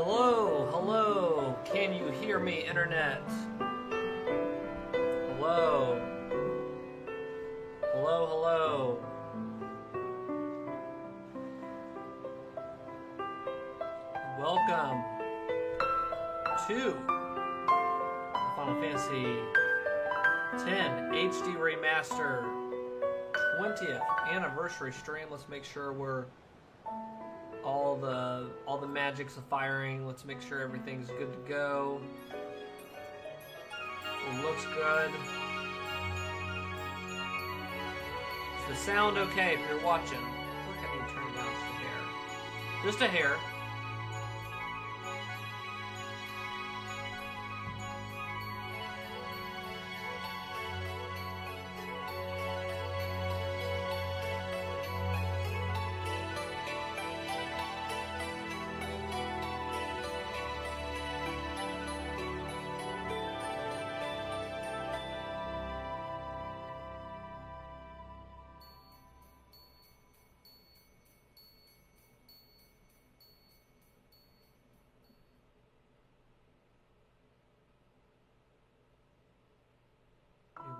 Hello, hello. Can you hear me, internet? Hello. Hello, hello. Welcome to Final Fantasy X HD Remaster 20th anniversary stream. Let's make sure we're all the magics are firing. Let's make sure everything's good to go. It looks good. Is the sound okay if you're watching? I think I need to turn it down just a hair. Just a hair.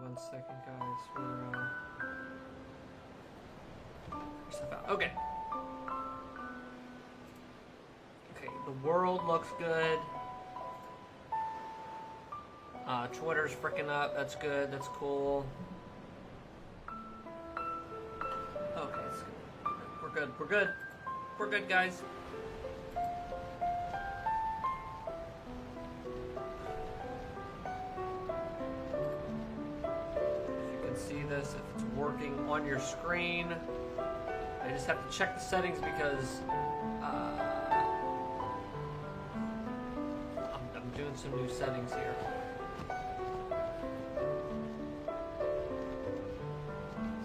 One second, guys. Okay. Okay, the world looks good. Twitter's freaking up. That's good. That's cool. Okay, we're good. We're good. We're good, guys. This if it's working on your screen. I just have to check the settings because I'm doing some new settings here.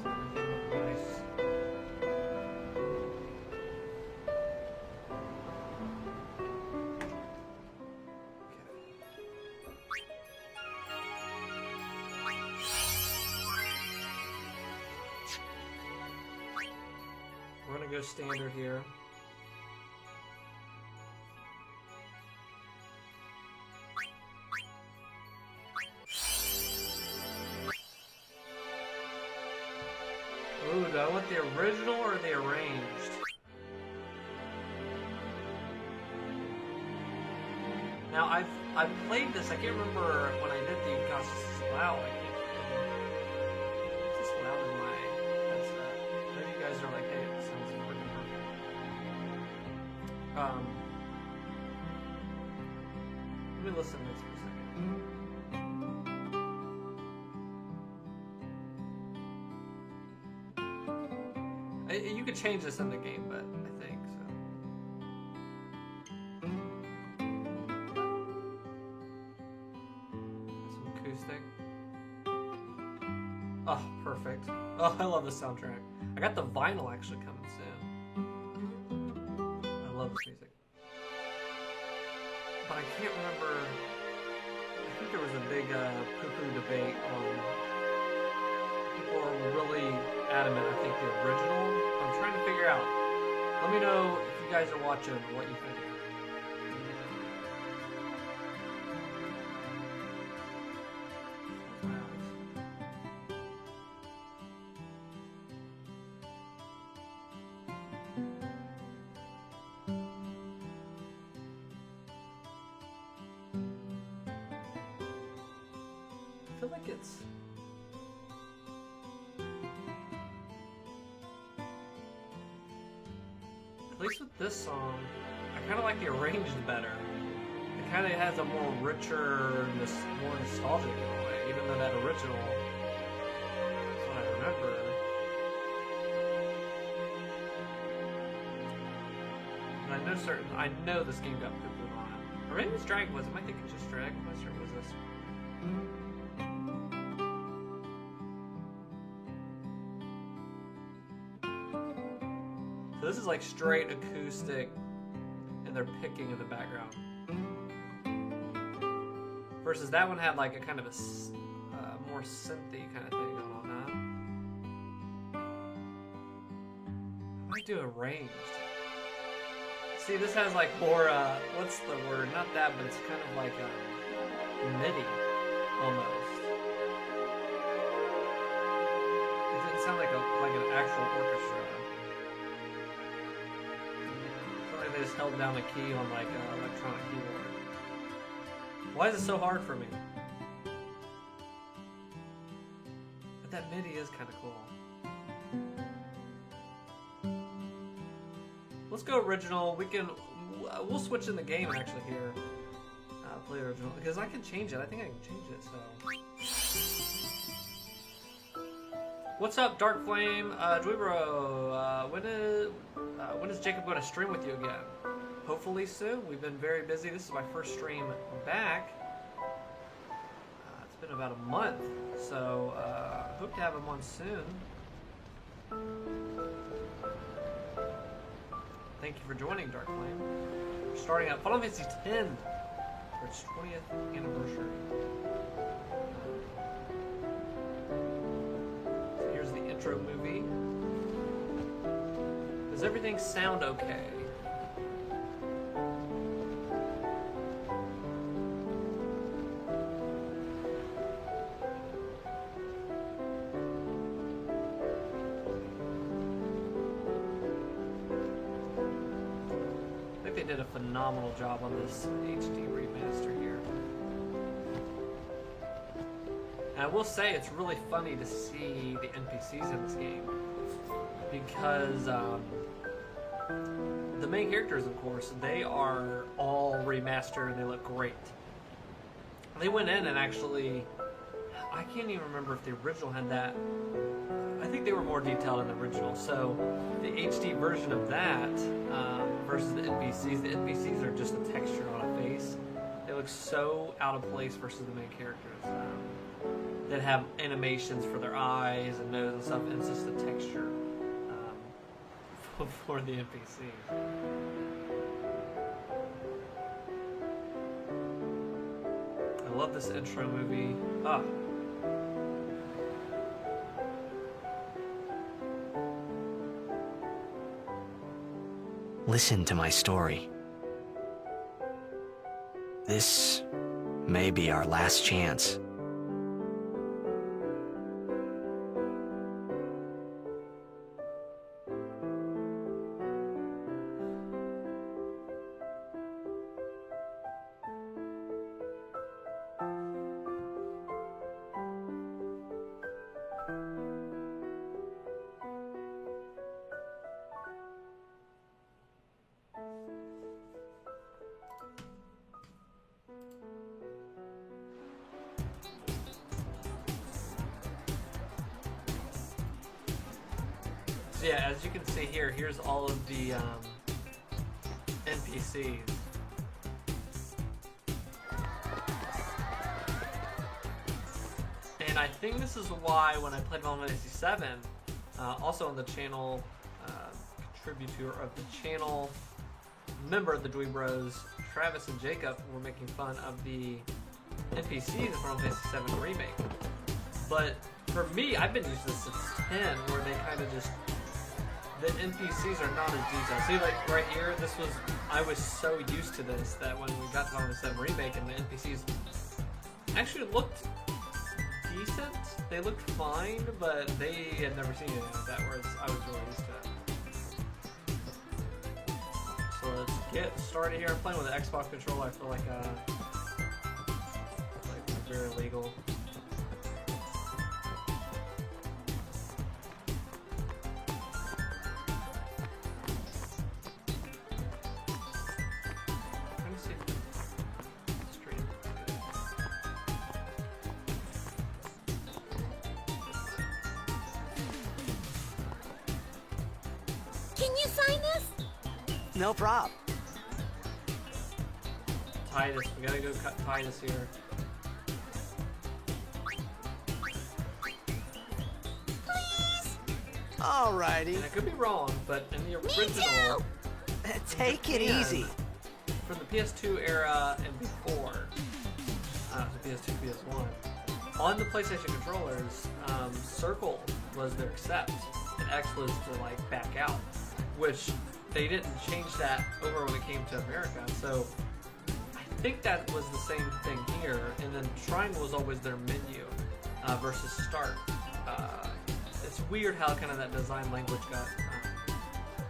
So everything looks nice. We're gonna go standard here. Ooh, do I want the original or the arranged? Now I've played this. I can't remember when I did the. Gosh, this is loud. I can't. Is this loud in my headset? Maybe you guys are like, hey, it sounds freaking perfect. Let me listen to this for a second. You could change this in the game, but I think so. Some acoustic. Oh, perfect. Oh, I love the soundtrack. I got the vinyl actually coming soon. I love this music. But I can't remember. I think there was a big poo-poo debate on. People are really adamant, I think, the original. I'm trying to figure out. Let me know if you guys are watching what you think. I feel like it's... At least with this song, I kind of like the arranged better. It kind of has a more richer, more nostalgic in a way, even though that original is what I remember. And I know this game got poo-pooed on it. Or maybe it's Dragon Quest. I think it's just Dragon Quest, or was this? So this is like straight acoustic, and they're picking in the background. Versus that one had like a kind of a more synthy kind of thing going on. That. I might do arranged. See, this has like more, what's the word? Not that, but it's kind of like MIDI, almost. It didn't sound like an actual orchestra. It's like they just held down a key on like an electronic keyboard. Why is it so hard for me? But that MIDI is kind of cool. Let's go original. We'll switch in the game actually here. Play original because I can change it. I think I can change it. So, what's up, Dark Flame, DweeBro? When is Jacob going to stream with you again? Hopefully soon. We've been very busy. This is my first stream back. It's been about a month, so hope to have him on soon. Thank you for joining, Dark Flame. We're starting out Final Fantasy X for its 20th anniversary. So here's the intro movie. Does everything sound okay? They did a phenomenal job on this HD remaster here. And I will say it's really funny to see the NPCs in this game because the main characters, of course, they are all remastered and they look great. They went in and actually, I can't even remember if the original had that. I think they were more detailed in the original. So the HD version of that versus the NPCs are just a texture on a face. They look so out of place versus the main characters that have animations for their eyes and nose and stuff. And it's just a texture for the NPC. I love this intro movie. Listen to my story. This may be our last chance. So yeah, as you can see here, here's all of the NPCs. And I think this is why when I played Final Fantasy VII, also on the channel, contributor of the channel, member of the DweeBros, Travis and Jacob were making fun of the NPCs in Final Fantasy VII Remake. But for me, I've been used to this since 10, where they kind of just, the NPCs are not as detailed. See, like right here, I was so used to this that when we got to Final Fantasy VII Remake and the NPCs actually looked decent. They looked fine, but they had never seen anything like that, whereas I was really used to it. So let's get started here. I'm playing with an Xbox controller. I feel like very legal. Can you sign this? No prob. Titus, we gotta go cut Titus here. Please? Alrighty. And I could be wrong, but in the Me original, too. Take it Japan, easy. from the PS2 era and before, the PS2, PS1, on the PlayStation controllers, circle was their accept, and X was to like back out, which they didn't change that over when it came to America. So I think that was the same thing here. And then triangle was always their menu versus start. It's weird how kind of that design language got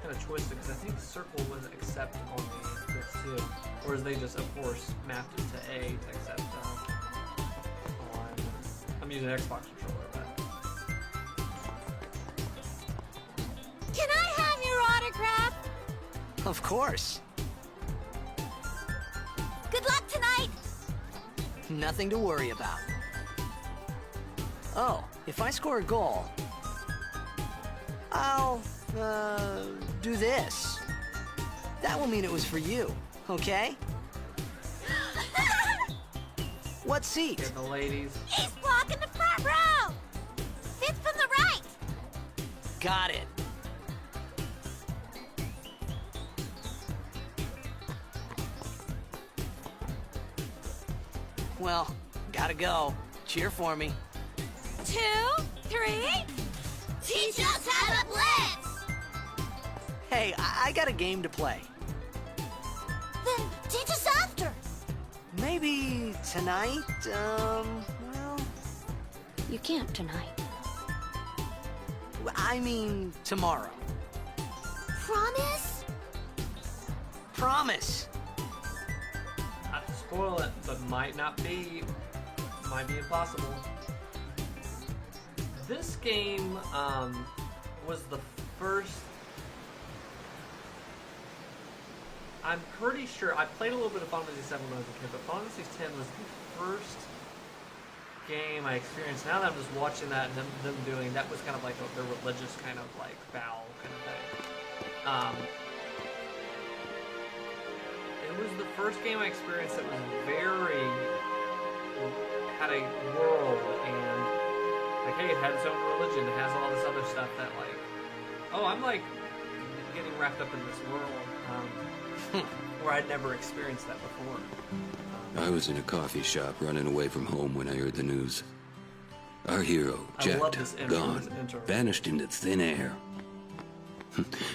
kind of twisted, because I think circle was accept on the PS2, whereas they just, of course, mapped it to A to accept on. I'm using an Xbox controller, but. Can I have your autograph? Of course. Good luck tonight. Nothing to worry about. Oh, if I score a goal, I'll, do this. That will mean it was for you, okay? What seat? Get the ladies. He's blocking the front row. Fifth from the right. Got it. Well, gotta go. Cheer for me. 2, 3. Teach us how to blitz. Hey, I got a game to play. Then teach us after. Maybe tonight, well... You can't tonight. I mean, tomorrow. Promise? Promise. Not to spoil it, but might be impossible. This game was the first. I'm pretty sure I played a little bit of Final Fantasy VII when I was a kid, but Final Fantasy X was the first game I experienced. Now that I'm just watching that and them doing that, was kind of like their religious kind of like vow kind of thing. It was the first game I experienced that was had a world, and like, hey, it had its own religion, it has all this other stuff that like, oh, I'm like getting wrapped up in this world where I'd never experienced that before. I was in a coffee shop running away from home when I heard the news. Our hero, I love Jack, this intro, gone, this intro. vanished into thin air.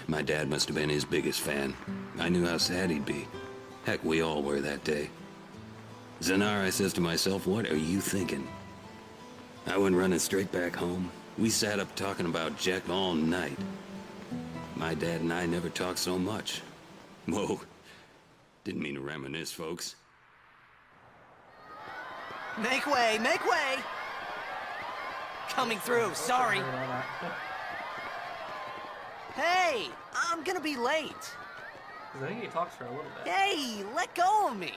My dad must have been his biggest fan. I knew how sad he'd be. Heck, we all were that day. Zanar, I says to myself, what are you thinking? I went running straight back home. We sat up talking about Jack all night. My dad and I never talked so much. Whoa. Didn't mean to reminisce, folks. Make way, make way! Coming through, sorry. Hey, I'm gonna be late. I think he talks for a little bit. Hey, let go of me.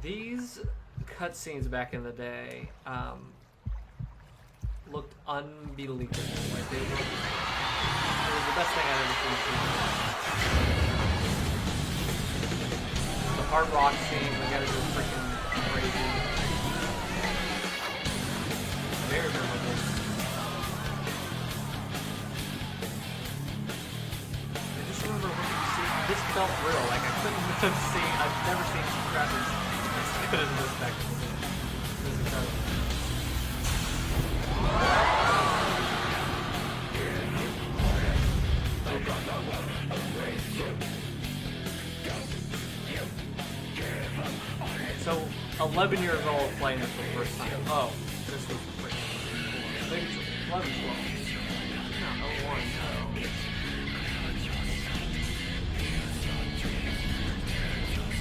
These cutscenes back in the day looked unbelievable. Like it was the best thing I've ever seen. The hard rock scene, we gotta go freaking crazy. Very memorable. I just remember when you see this felt real. Like I couldn't see. I've never seen graphics as good as this back in the day. It was incredible. So, 11 years old playing this for the first time. Oh, this was pretty cool. I think it's 11, 12. No, 01.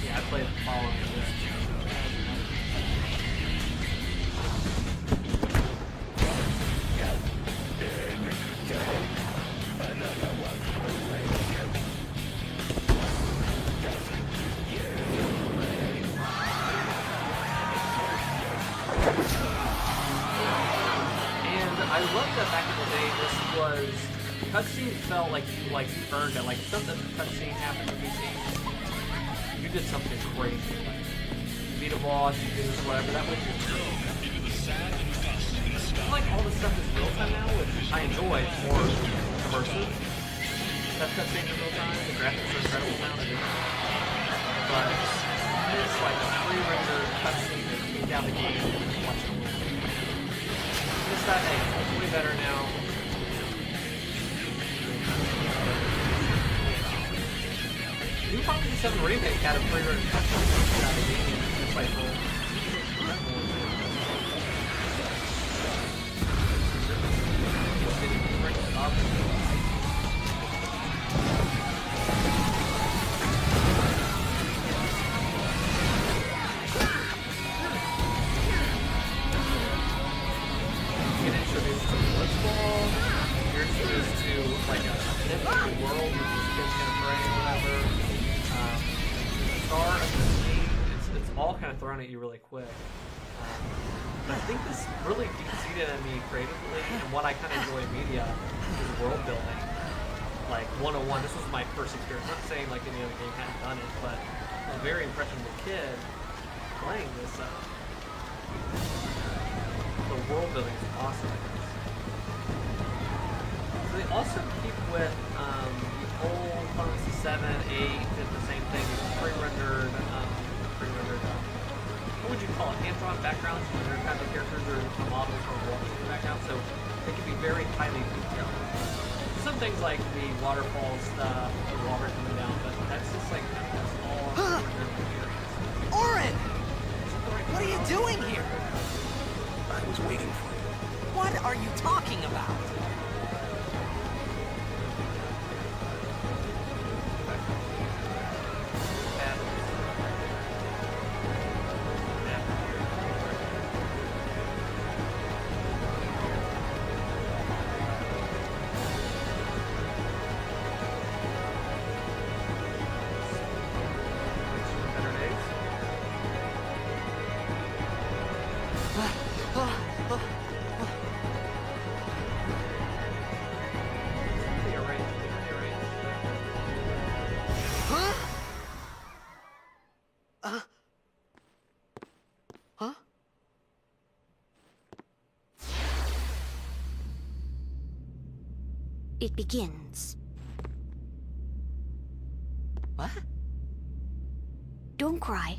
Yeah, I played following this. I love that back in the day, this was cutscene felt like you earned it. Like something cutscene happened in these games, you did something crazy. Like, you beat a boss, you did this, whatever. That was your feel like all this stuff is real time now, which I enjoy. It's more immersive. That cutscenes in real time. The graphics are incredible now. But it's like a pre-rendered cutscene that came down the game and watched it. Just that, hey, it's way better now. New Final Fantasy VII Remake had a pre-rendered cutscene out of the game. It's like, thrown at you really quick. But I think this really deep-seated in me creatively, and what I kind of enjoy in media is world building. Like 101, this was my first experience. I'm not saying like any other game hadn't done it, but I was a very impressionable kid playing this. The world building is awesome. So they also keep with the old Final Fantasy 7, 8, did the same thing, pre-rendered. What would you call it? Hand-drawn backgrounds? They're kind of characters or models or walking in the background, so they can be very highly detailed. Some things like the waterfall stuff, the water coming down, but that's just like, that's all experience. Orin! What are you doing here? I was waiting for you. What are you talking about? It begins. What? Don't cry.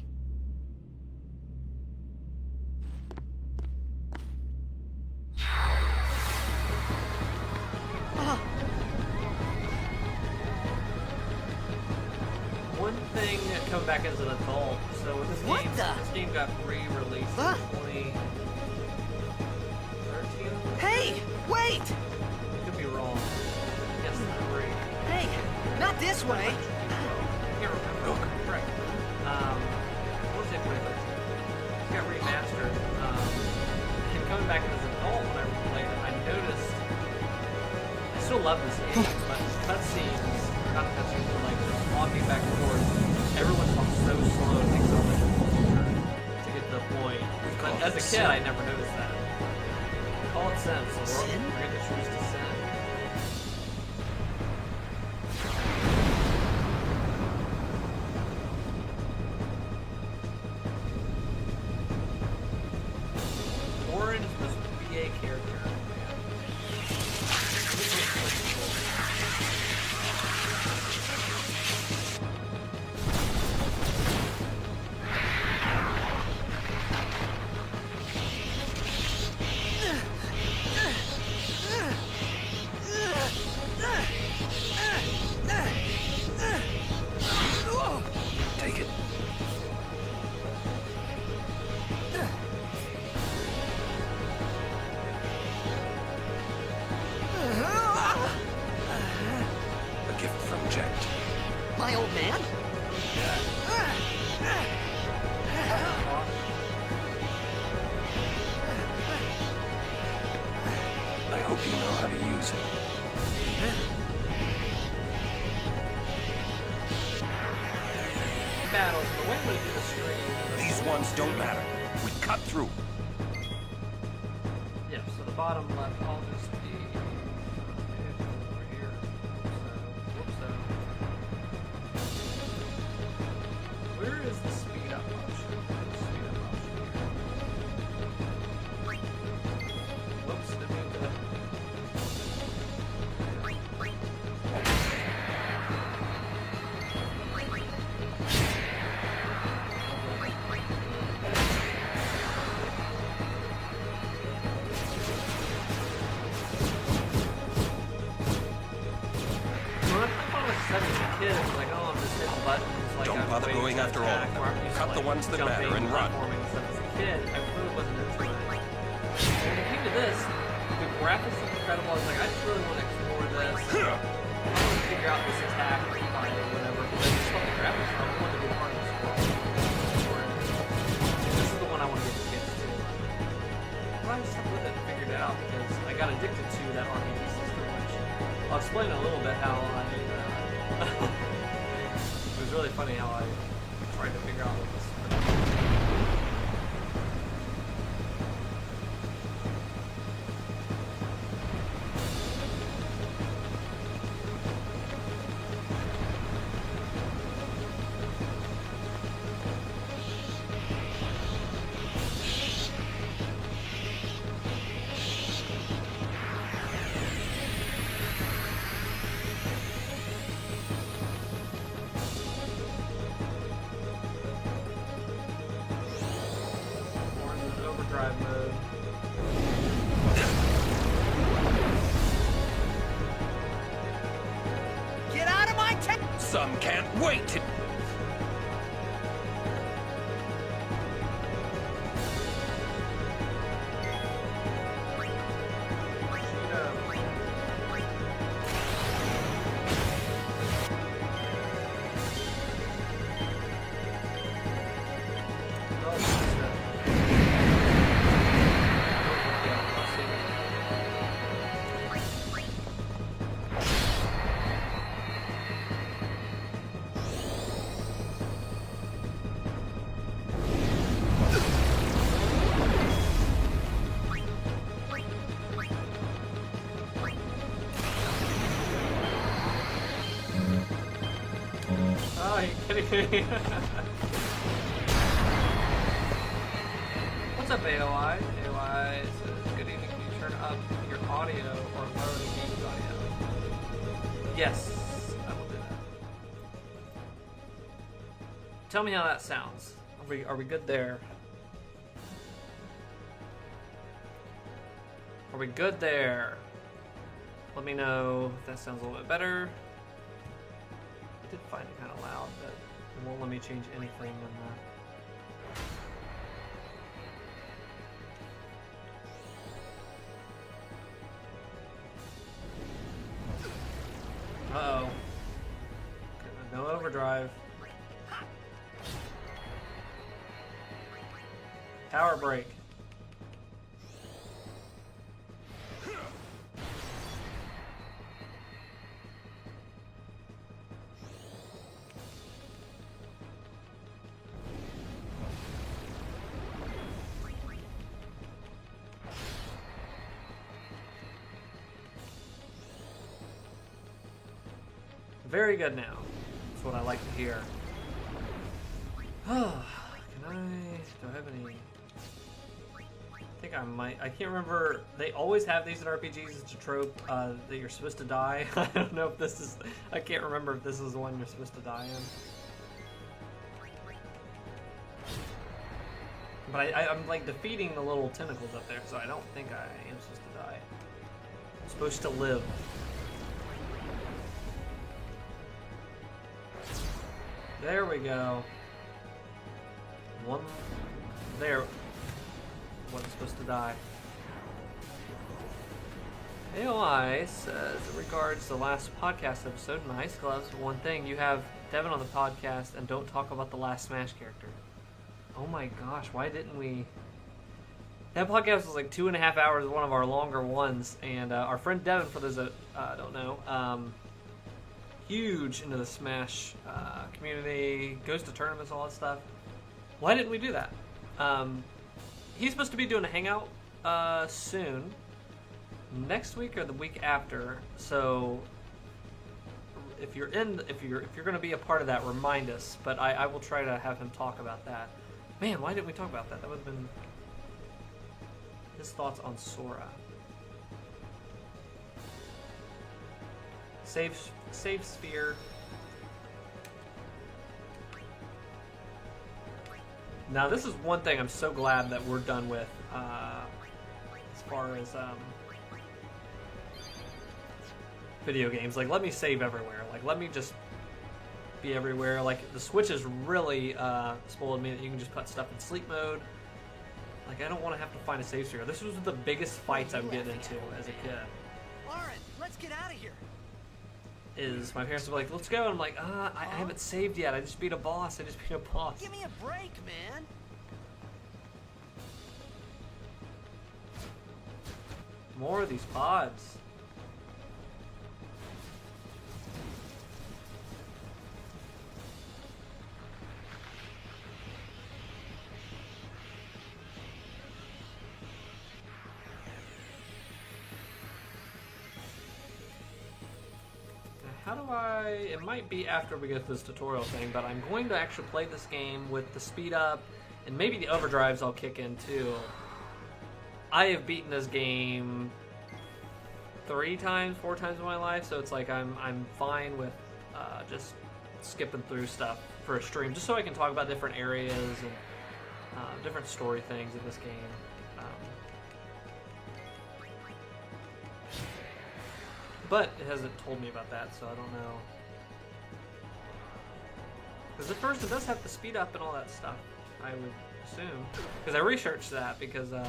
One thing coming back as an adult, so this What game, the? this game got re-released in 2013. Hey, wait! Could be wrong. Yes, 3. Hey, not this way. I can't remember. Correct. What was it? 2013. It got remastered. And coming back as an adult, when I replayed it, I noticed. I still love this game, but cutscenes, not cutscenes, but like just walking back and forth. Everyone talks so slow, it takes so much to get to the point. But as a kid, I never noticed that. Call it sense. Sin? We're going to choose to sin. Orin is the most BA character. Take it. A gift from Jet. My old man? I hope you know how to use it. Battles, but when we do the stream, These ones don't matter. We cut through. yeah, so the bottom left, I'll just be over here. So, where is the speed up option? Speed up option bother way going to after all attack, of them. where I'm used to, Cut the ones that jumping, matter and run. platforming and stuff. As a kid, I really wasn't into it. When it came to this, the graphics look incredible. I was like, I just really want to explore this. I want to figure out this attack or find it or whatever. But I just thought the graphics, I wanted to be a part of this world. This is the one I want to get the kids to. But I just stuck with it and figured it out because I got addicted to that RPG system, which I'll explain a little bit how I. It was really funny how I tried to figure out what this. Overdrive mode. Get out of my tent! Some can't wait to... Oh, are you kidding me? What's up, AOI? AOI says, good evening. Can you turn up your audio or lower the game's audio? Yes, I will do that. Tell me how that sounds. Are we good there? Are we good there? Let me know if that sounds a little bit better. I did find it kind of loud, but it won't let me change anything in the... Uh-oh. No overdrive. Tower break. Very good now. That's what I like to hear. Can I... Do I have any... I think I might... I can't remember... They always have these in RPGs. It's a trope that you're supposed to die. I don't know if this is... I can't remember if this is the one you're supposed to die in. But I'm like defeating the little tentacles up there, so I don't think I am supposed to die. I'm supposed to live. There we go. One there. Wasn't supposed to die. AOI says, in regards to the last podcast episode, nice gloves. One thing, you have Devin on the podcast and don't talk about the last Smash character. Oh my gosh, why didn't we? That podcast was like 2.5 hours, one of our longer ones, and our friend Devin, for those that don't know, huge into the Smash community, goes to tournaments, all that stuff. Why didn't we do that? He's supposed to be doing a hangout soon, next week or the week after. So if you're going to be a part of that, remind us. But I will try to have him talk about that. Man, why didn't we talk about that? That would have been his thoughts on Sora. Save sphere. Now this is one thing I'm so glad that we're done with as far as video games. Like, let me save everywhere. Like, let me just be everywhere. Like, the Switch is really spoiled me that you can just put stuff in sleep mode. Like, I don't want to have to find a save sphere. This was the biggest fights I would get into as a kid. Lauren, let's get out of here. Is my parents would be like, let's go. And I'm like, I haven't saved yet. I just beat a boss. Give me a break, man. More of these pods. How do I... It might be after we get this tutorial thing, but I'm going to actually play this game with the speed up, and maybe the overdrives I'll kick in too. I have beaten this game 4 times in my life, so it's like I'm fine with just skipping through stuff for a stream, just so I can talk about different areas and different story things in this game. But it hasn't told me about that, so I don't know. Because at first it does have the speed up and all that stuff, I would assume. Because I researched that, because That.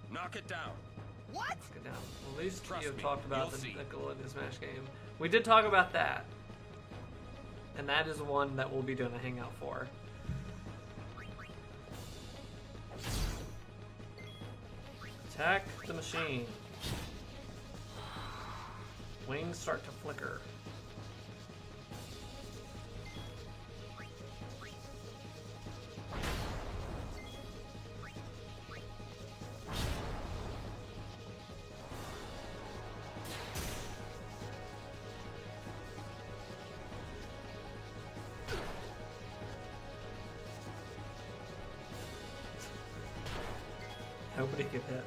Knock it down. What? let's get down. Well, at least Trust you have me, talked about you'll the see. Nickelodeon Smash game. We did talk about that. And that is one that we'll be doing a hangout for. Attack the machine. Wings start to flicker. Nobody get hit.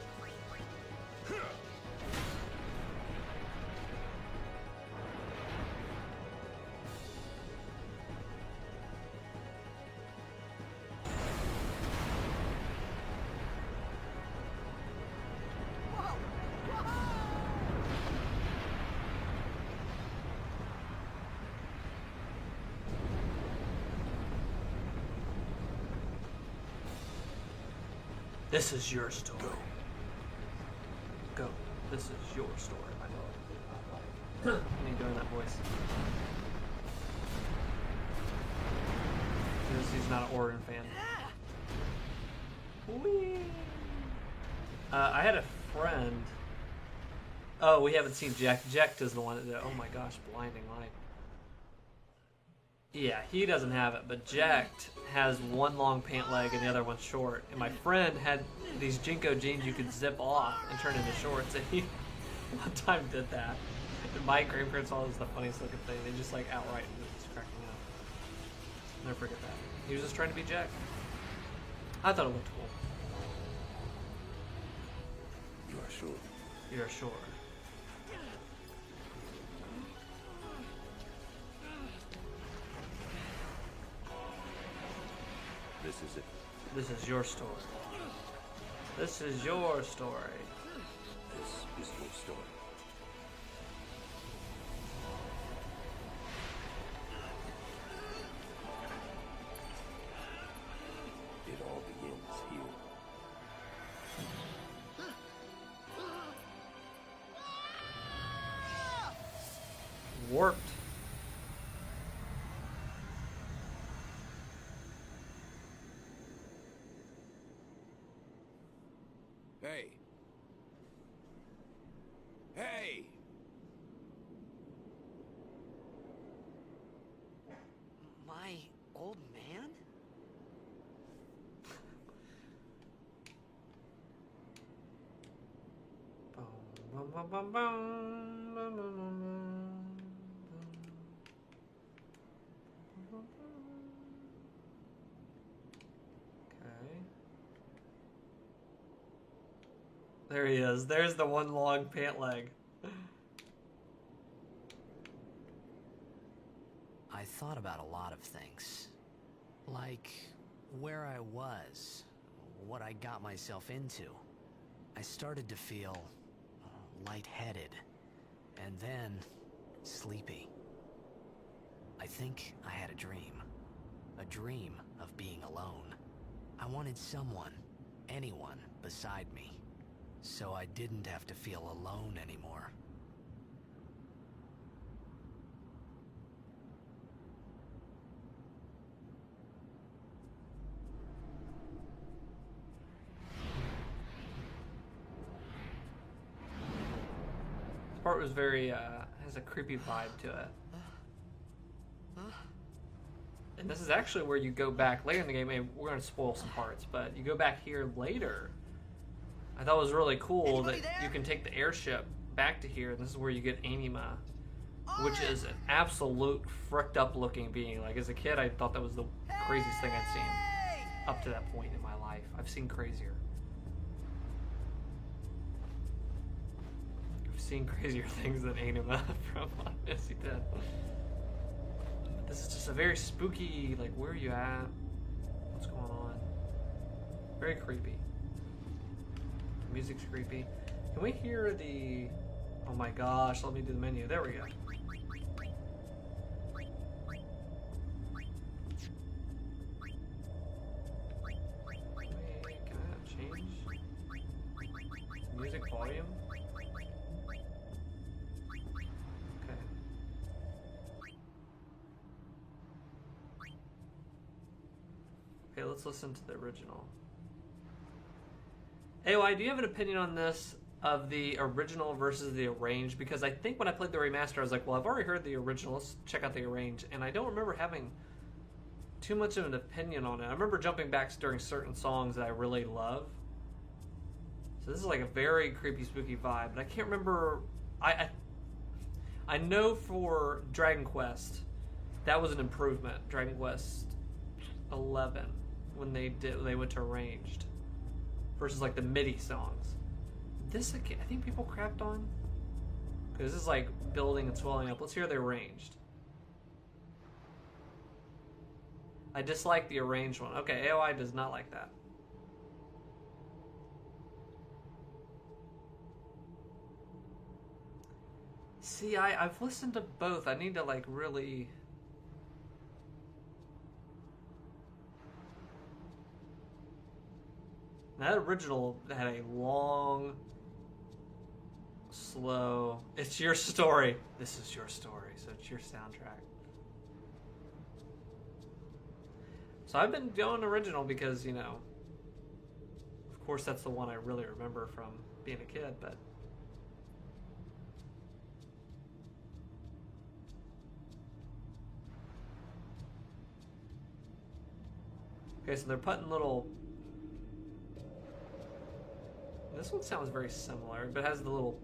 This is your story. Go. This is your story, my lord. Me doing that voice. He's not an Oregon fan. Whee! I had a friend. Oh, we haven't seen Jack. Jack is the one that. Oh my gosh, blinding light. Yeah, he doesn't have it, but Jack has one long pant leg and the other one's short. And my friend had these Jinko jeans you could zip off and turn into shorts, and he one time did that. And my grandparents thought it was the funniest looking thing. They just like outright just cracking up. Never forget that. He was just trying to be Jack. I thought it looked cool. You are sure? You're sure. This is it. This is your story. This is your story. This is your story. It all begins here. Warped. Hey. Hey! My old man? Bum, bum, bum, bum, bum, bum, bum, bum. Okay. There he is. There's the one long pant leg. I thought about a lot of things. Like where I was, what I got myself into. I started to feel lightheaded, and then sleepy. I think I had a dream of being alone. I wanted someone, anyone beside me, so I didn't have to feel alone anymore. This part was very, has a creepy vibe to it. And this is actually where you go back later in the game. Maybe we're going to spoil some parts, but you go back here later. I thought it was really cool that you can take the airship back to here, and this is where you get Anima, which is an absolute fricked up looking being. Like, as a kid, I thought that was the craziest thing I'd seen up to that point in my life. I've seen crazier. I've seen crazier things than Anima from Final Fantasy X. This is just a very spooky, like, where are you at? What's going on? Very creepy. The music's creepy. Can we hear the... Oh my gosh, let me do the menu. There we go. Wait, can I change? Music volume? Okay. Okay, let's listen to the original. AOI, do you have an opinion on this of the original versus the arranged? Because I think when I played the remaster, I was like, well, I've already heard the original. Let's check out the arranged. And I don't remember having too much of an opinion on it. I remember jumping back during certain songs that I really love. So this is like a very creepy, spooky vibe. But I can't remember... I know for Dragon Quest, that was an improvement. Dragon Quest 11, when they went to arranged versus like the MIDI songs. This I think people crapped on because this is like building and swelling up. Let's hear the arranged. I dislike the arranged one. Okay, AOI does not like that. See, I've listened to both. I need to like really... That original had a long, slow... It's your story. This is your story, so it's your soundtrack. So I've been going original because, you know, of course that's the one I really remember from being a kid, but... Okay, so they're putting little... This one sounds very similar, but it has the little...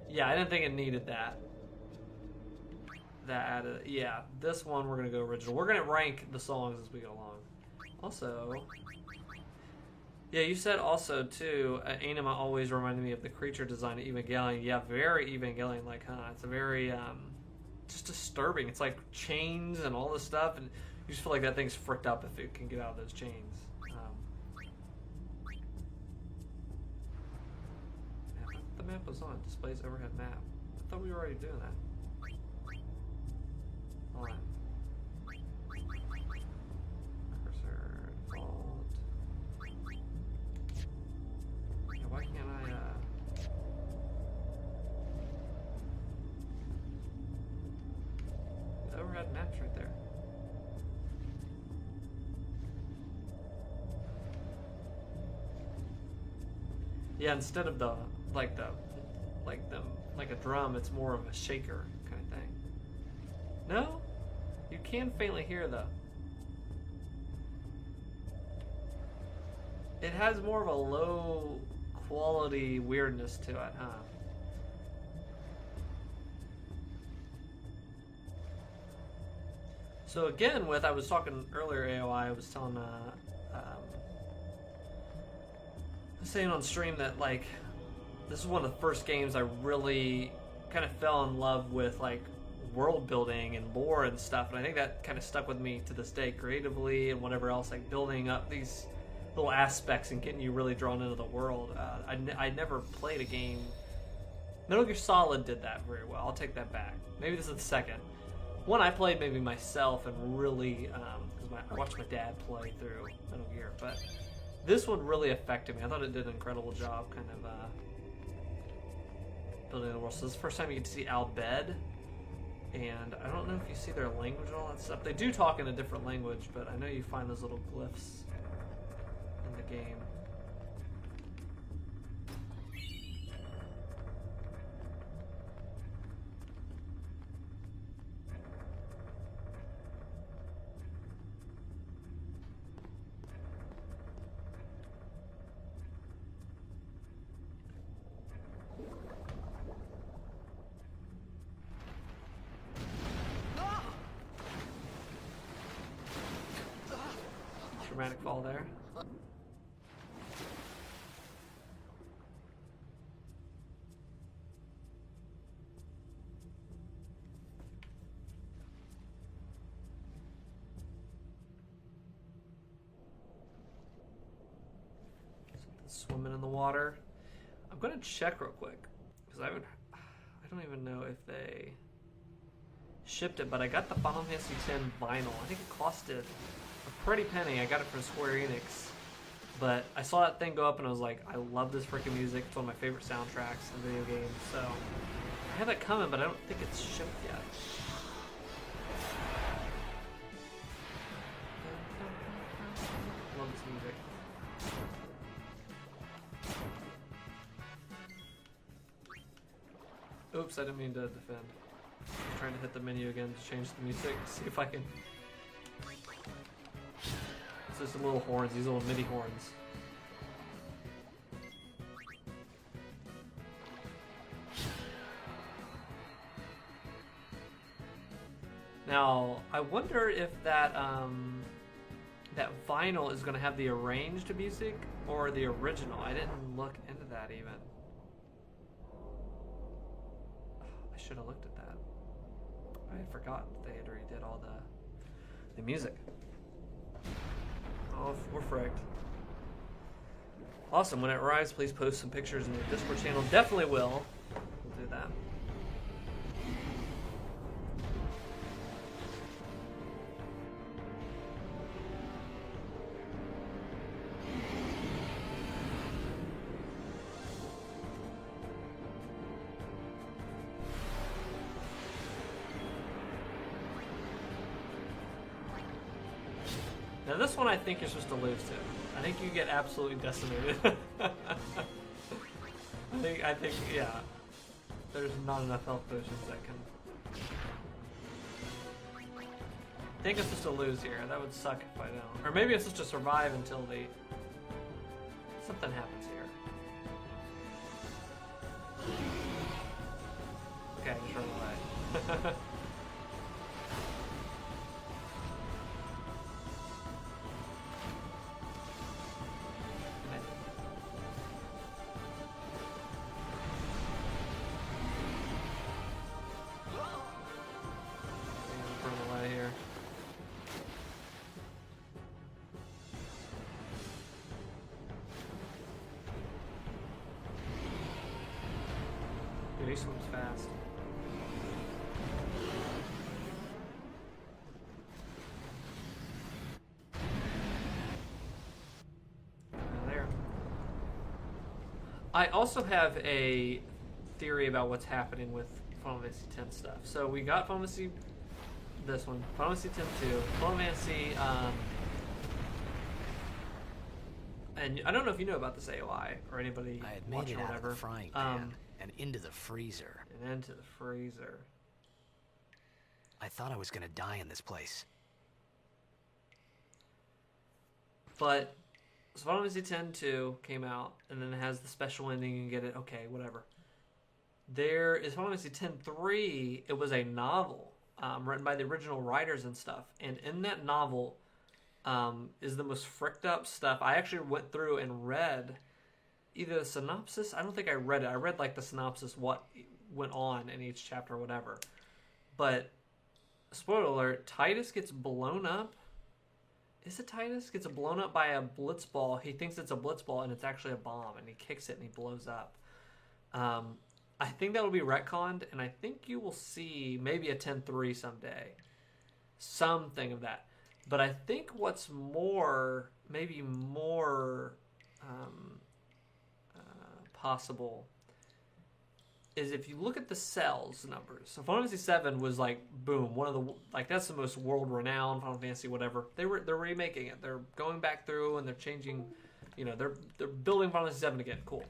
Yeah, I didn't think it needed that. That added... Yeah, this one we're going to go original. We're going to rank the songs as we go along. Also... Yeah, you said also, too, Anima always reminded me of the creature design of Evangelion. Yeah, very Evangelion-like, huh? It's a very, just disturbing. It's like chains and all this stuff, and you just feel like that thing's fricked up if it can get out of those chains. The map was on. Displays overhead map. I thought we were already doing that. Hold on. Cursor, default. Yeah, why can't I, the overhead map's right there. Yeah, instead of the like a drum, it's more of a shaker kind of thing. No? You can faintly hear though. It has more of a low quality weirdness to it, huh? So again, I was talking earlier, AOI, I was telling, saying on stream that, like, this is one of the first games I really kind of fell in love with, like, world building and lore and stuff, and I think that kind of stuck with me to this day creatively and whatever else, like building up these little aspects and getting you really drawn into the world. I never played a game. Metal Gear Solid did that very well. I'll take that back. Maybe this is the second one I played, maybe myself, and really because I watched my dad play through Metal Gear. But this one really affected me. I thought it did an incredible job, kind of building the world. So this is the first time you get to see Al Bhed, and I don't know if you see their language and all that stuff. They do talk in a different language, but I know you find those little glyphs in the game. Dramatic fall there. Swimming in the water. I'm gonna check real quick because I don't even know if they shipped it, but I got the Final Fantasy X vinyl. I think it costed a pretty penny. I got it from Square Enix, but I saw that thing go up and I was like, I love this freaking music. It's one of my favorite soundtracks in video games. So I have it coming, but I don't think it's shipped yet. Love this music. Oops, I didn't mean to defend. I'm trying to hit the menu again to change the music, see if I can. It's just the little horns, these little MIDI horns. Now, I wonder if that that vinyl is going to have the arranged music or the original. I didn't look into that even. I should have looked at that. I forgot they had redid all the music. Oh, we're fricked. Awesome. When it arrives, please post some pictures in your Discord channel. Definitely will. We'll do that. Now this one I think you're supposed to lose to. I think you get absolutely decimated. I think, yeah. There's not enough health potions that can... I think I'm supposed to lose here. That would suck if I don't. Or maybe I'm supposed to survive until they... something happens here. Okay, just run away. He swims fast. There. I also have a theory about what's happening with Final Fantasy X stuff. So we got Final Fantasy, this one, Final Fantasy X-2, Final Fantasy, and I don't know if you know about this AOI or anybody I had made watching it or out whatever. of the frying pan and into the freezer. And into the freezer. I thought I was gonna die in this place. But so Final Fantasy X-2 came out, and then it has the special ending. You can get it. Okay, whatever. There is Final Fantasy X-3. It was a novel written by the original writers and stuff. And in that novel is the most fricked up stuff. I actually went through and read either the synopsis. I don't think I read it. I read like the synopsis, what went on in each chapter or whatever. But spoiler alert: Titus gets blown up Is it Titus? Gets blown up by a blitz ball. He thinks it's a blitz ball, and it's actually a bomb, and he kicks it, and he blows up. I think that'll be retconned, and I think you will see maybe a 10-3 someday. Something of that. But I think what's more, maybe more possible is if you look at the cells numbers. So Final Fantasy VII was like, boom, one of the, like, that's the most world-renowned Final Fantasy whatever. They're remaking it. They're going back through and they're changing, you know, they're building Final Fantasy VII again. Cool.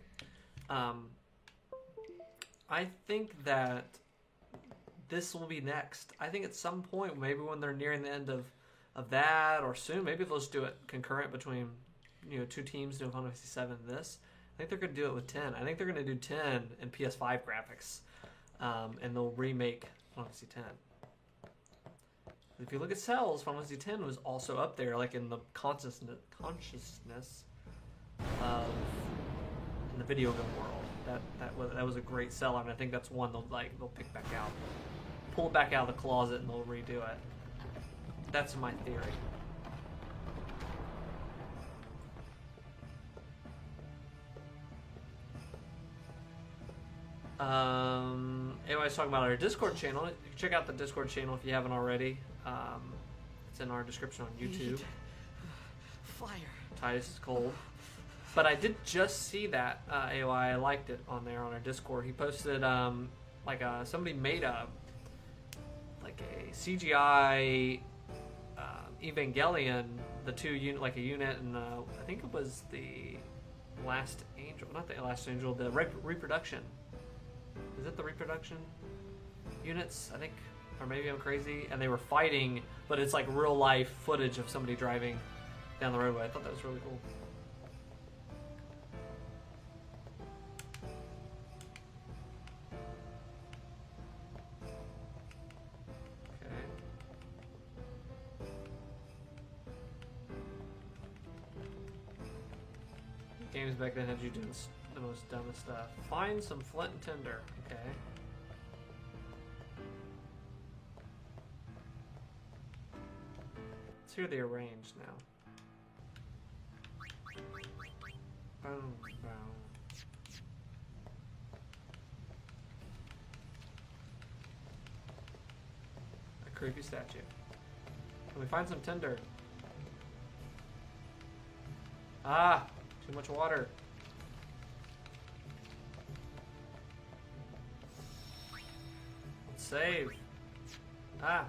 I think that this will be next. I think at some point, maybe when they're nearing the end of that, or soon, maybe they'll just do it concurrent between, you know, two teams doing Final Fantasy VII and this. I think they're going to do it with 10. I think they're going to do 10 in PS5 graphics, and they'll remake Final Fantasy X. If you look at cells, Final Fantasy X was also up there, like in the consciousness of in the video game world. That was a great seller, and I think that's one they'll pick back out, pull it back out of the closet, and they'll redo it. That's my theory. Anyways, talking about our Discord channel. You can check out the Discord channel if you haven't already. It's in our description on YouTube. Fire. Titus is cold. But I did just see that AOI. I liked it on there on our Discord. He posted somebody made a CGI Evangelion, the two unit, like a unit, and I think it was the Last Angel, not the Last Angel, the reproduction. Is it the reproduction units? I think, or maybe I'm crazy. And they were fighting, but it's like real life footage of somebody driving down the roadway. I thought that was really cool. Games back then had you doing the most dumbest stuff. Find some flint and tinder. Okay. Let's hear the arranged now. Boom, boom. A creepy statue. Can we find some tinder? Ah! Too much water. Let's save. Ah.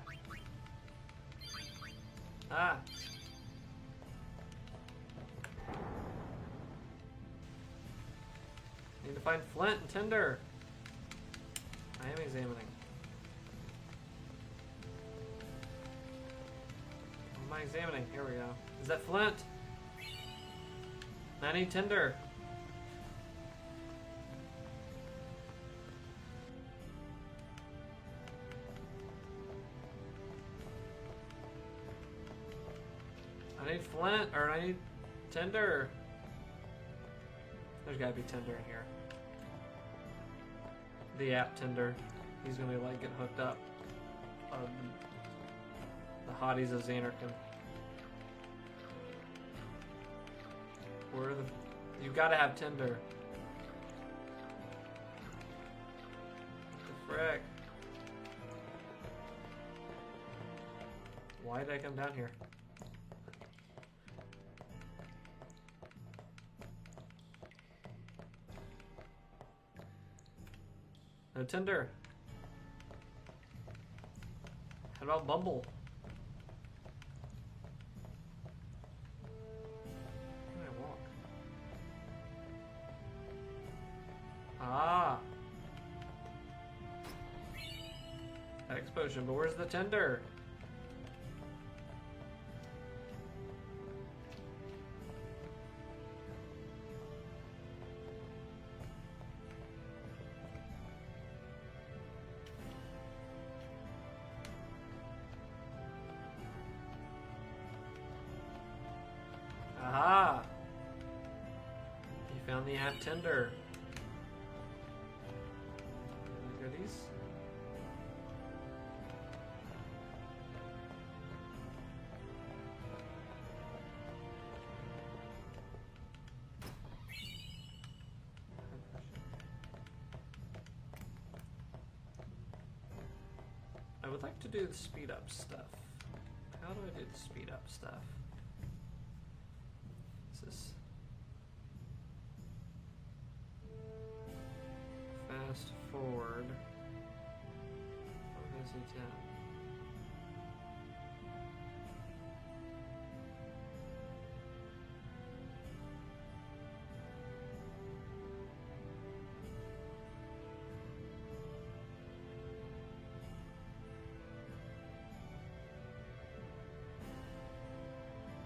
Ah. Need to find flint and tinder. I am examining. What am I examining? Here we go. Is that flint? I need tinder. I need flint, or I need tinder. There's gotta be tinder in here. The app Tinder. He's gonna like get hooked up. The hotties of Zanarkand. Where the... You gotta have Tinder. What the frick? Why did I come down here? No Tinder. How about Bumble? Ah. Explosion, but where's the Tinder? Aha. You found the app Tinder. Goodies. I would like to do the speed up stuff. How do I do the speed up stuff? This is fast forward. What is it?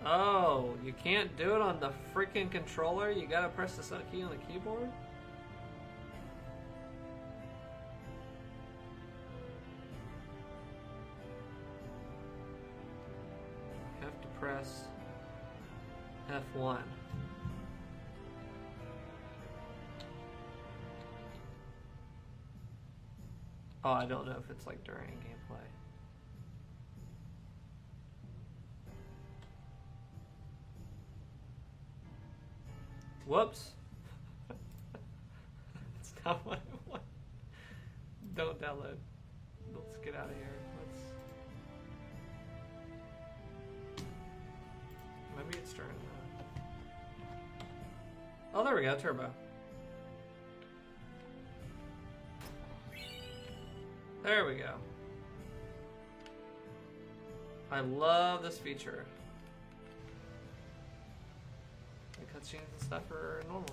Oh, you can't do it on the freaking controller? You gotta press the key on the keyboard? You have to press F1. Oh, I don't know if it's like during gameplay. Whoops. That's not what I want. Don't download. Let's get out of here. Maybe it's during Oh, there we go. Turbo. There we go. I love this feature. The cutscenes and stuff are normal.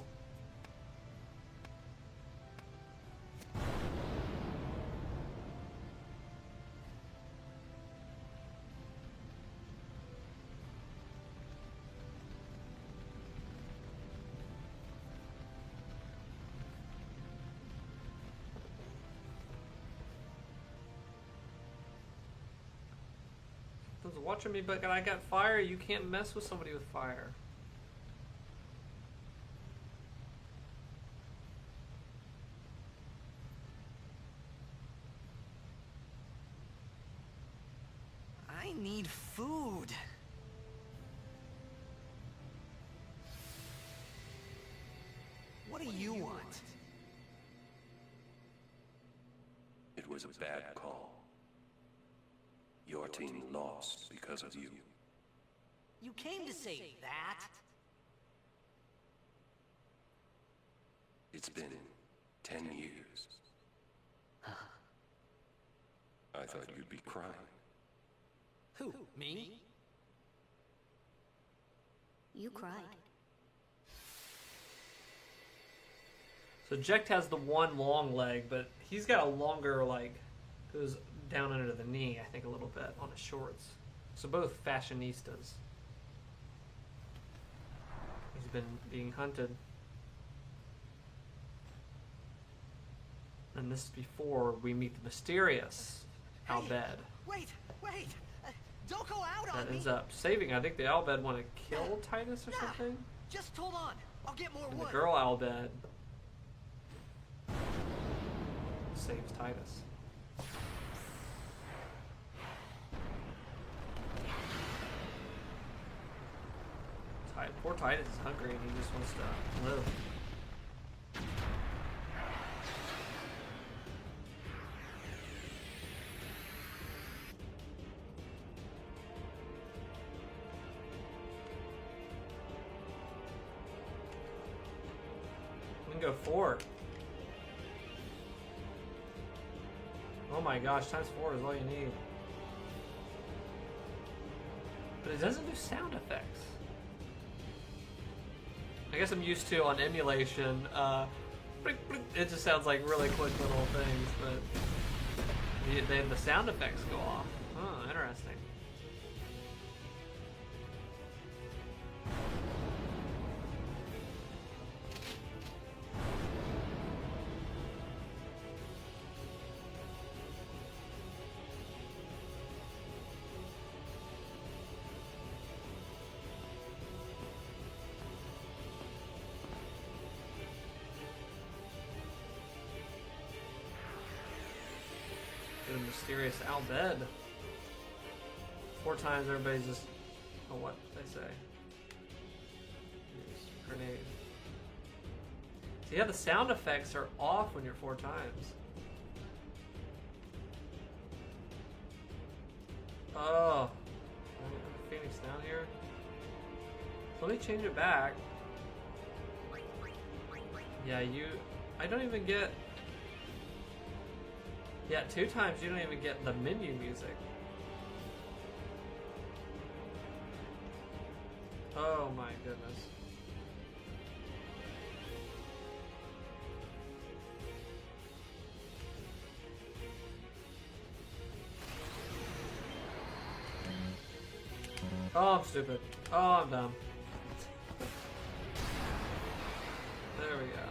Someone's watching me, but I got fire. You can't mess with somebody with fire. I need food. What do you want? It was a bad call. Your team lost because of you. You came to say that? It's been 10 years. I thought you'd be crying. Who, me? You cried. So Jecht has the one long leg, but he's got a longer, like, goes down under the knee, I think, a little bit on his shorts. So both fashionistas. He's been being hunted. And this is before we meet the mysterious Albed. Hey, wait! Don't go out on That me! ends up saving, I think the Albed want to kill Titus or something? Just hold on. I'll get more And wood. the girl Albed saves Titus. Poor Titus is hungry and he just wants to live. We can go 4. Oh my gosh, times 4 is all you need. But it doesn't do sound effects. I guess I'm used to on emulation, it just sounds like really quick little things, but the sound effects go off. Oh, interesting. The mysterious Albed. 4 times everybody's just, oh, what did I say? Use grenade. So yeah, the sound effects are off when you're 4 times. Oh. Phoenix down here. Let me change it back. Yeah, I don't even get... Yeah, 2 times you don't even get the menu music. Oh my goodness. Oh, I'm stupid. Oh, I'm dumb. There we go.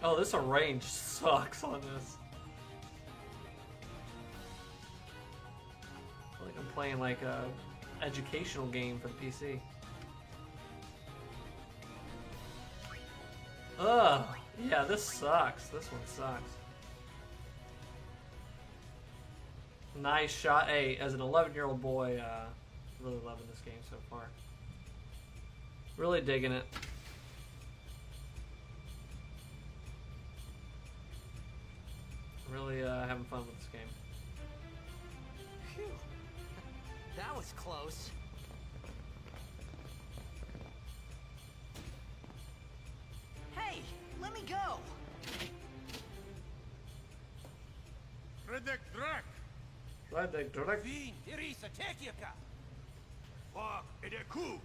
Oh, this range sucks on this. I feel like I'm playing like a educational game for the PC. Ugh. Yeah, this sucks. This one sucks. Nice shot. Hey, as an 11-year-old boy, really loving this game so far. Really digging it. Really having fun with this game. Phew. That was close. Hey, let me go.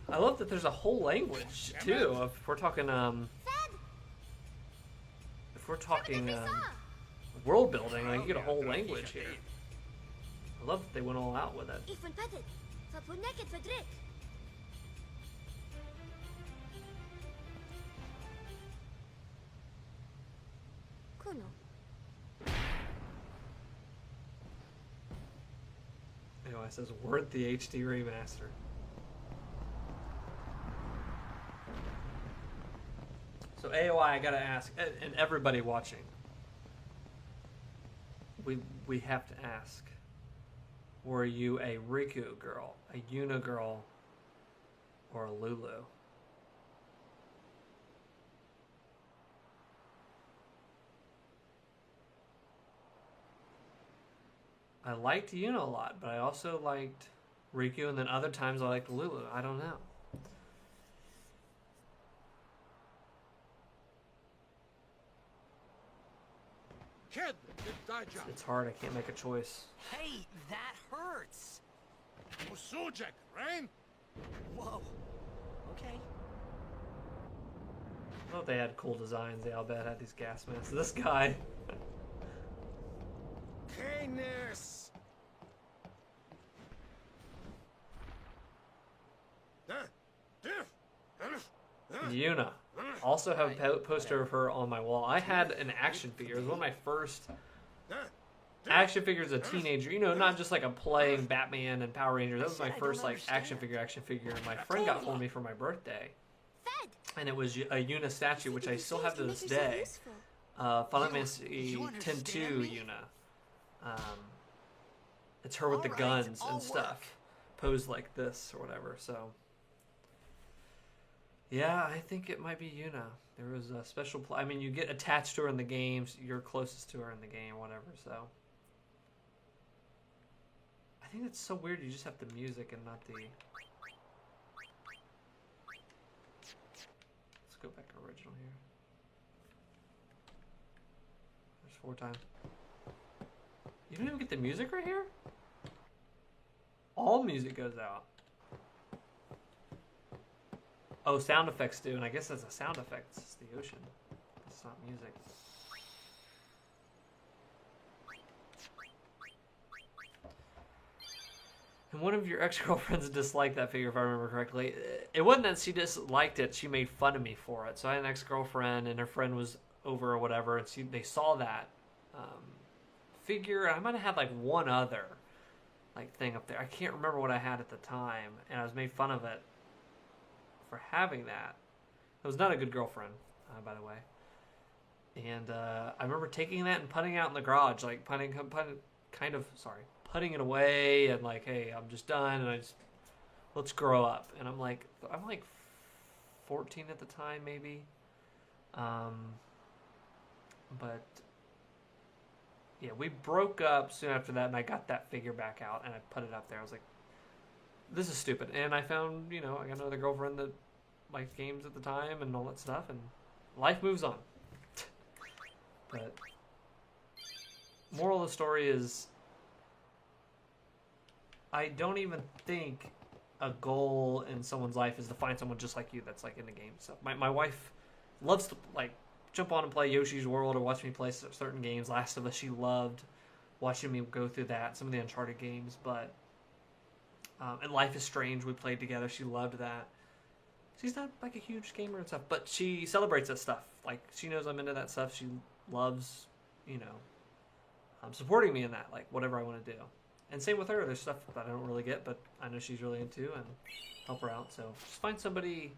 I love that there's a whole language too. If we're talking world building, like you get a whole language here. I love that they went all out with it. Anyway, it says worth the HD remaster. So AOI, I gotta ask, and everybody watching, we have to ask: were you a Riku girl, a Yuna girl, or a Lulu? I liked Yuna a lot, but I also liked Riku, and then other times I liked Lulu. I don't know. Kid, It's hard. I can't make a choice. Hey, that hurts. Usujek, right? Whoa. Okay. I thought they had cool designs. They all bet had these gas masks. This guy. Kindness. Yuna. Also have a poster of her on my wall. I had an action figure. It was one of my first action figures as a teenager. You know, not just like a playing Batman and Power Rangers. That was my first like action figure. And my friend got for me for my birthday. And it was a Yuna statue, which I still have to this day. Final Fantasy X-2 Yuna. It's her with the guns and stuff, posed like this or whatever. So, yeah, I think it might be Yuna. There was a special. I mean, you get attached to her in the games. You're closest to her in the game, whatever. So, I think it's so weird. You just have the music and not the. Let's go back to original here. There's 4 times. You don't even get the music right here? All music goes out. Oh, sound effects do, and I guess that's a sound effect. It's the ocean. It's not music. And one of your ex-girlfriends disliked that figure, if I remember correctly. It wasn't that she disliked it, she made fun of me for it. So I had an ex-girlfriend, and her friend was over or whatever, and they saw that figure. I might have had like one other like thing up there. I can't remember what I had at the time, and I was made fun of it for having that. It was not a good girlfriend, by the way. And I remember taking that and putting it out in the garage, like putting it away, and like, hey, I'm just done, and let's grow up. And I'm like 14 at the time, maybe. But yeah, we broke up soon after that, and I got that figure back out, and I put it up there. I was like, this is stupid. And I found, I got another girlfriend that liked games at the time and all that stuff, and life moves on. But moral of the story is, I don't even think a goal in someone's life is to find someone just like you that's like into games and stuff. My wife loves to like jump on and play Yoshi's World or watch me play certain games. Last of Us, she loved watching me go through that. Some of the Uncharted games, but and Life is Strange, we played together. She loved that. She's not like a huge gamer and stuff, but she celebrates that stuff. Like, she knows I'm into that stuff. She loves, supporting me in that, like whatever I want to do. And same with her. There's stuff that I don't really get, but I know she's really into, and help her out. So just find somebody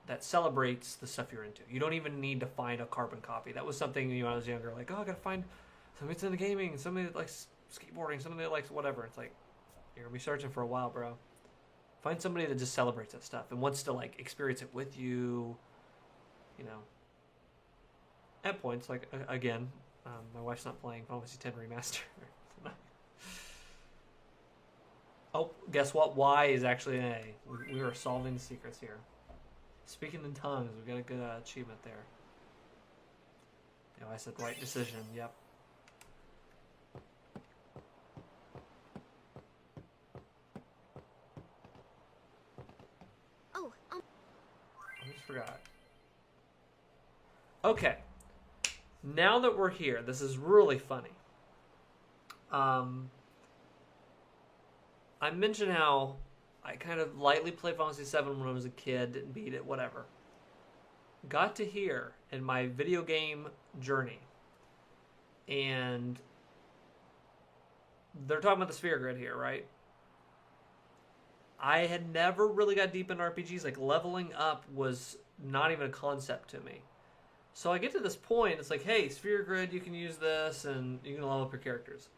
that celebrates the stuff you're into. You don't even need to find a carbon copy. That was something, when I was younger, like, oh, I gotta find somebody that's into gaming, somebody that likes skateboarding, somebody that likes whatever. It's like, you're gonna be searching for a while, bro. Find somebody that just celebrates that stuff and wants to like experience it with you. At points, like again, my wife's not playing Final Fantasy X Remaster. Oh, guess what? Y is actually an A. We are solving secrets here. Speaking in tongues, we got a good achievement there. I said right decision. Yep. Oh, I just forgot. Okay. Now that we're here, this is really funny. I mentioned how I kind of lightly played Final Fantasy VII when I was a kid, didn't beat it, whatever. Got to here in my video game journey, and they're talking about the sphere grid here, right? I had never really got deep into RPGs. Like, leveling up was not even a concept to me. So I get to this point, it's like, hey, sphere grid, you can use this, and you can level up your characters.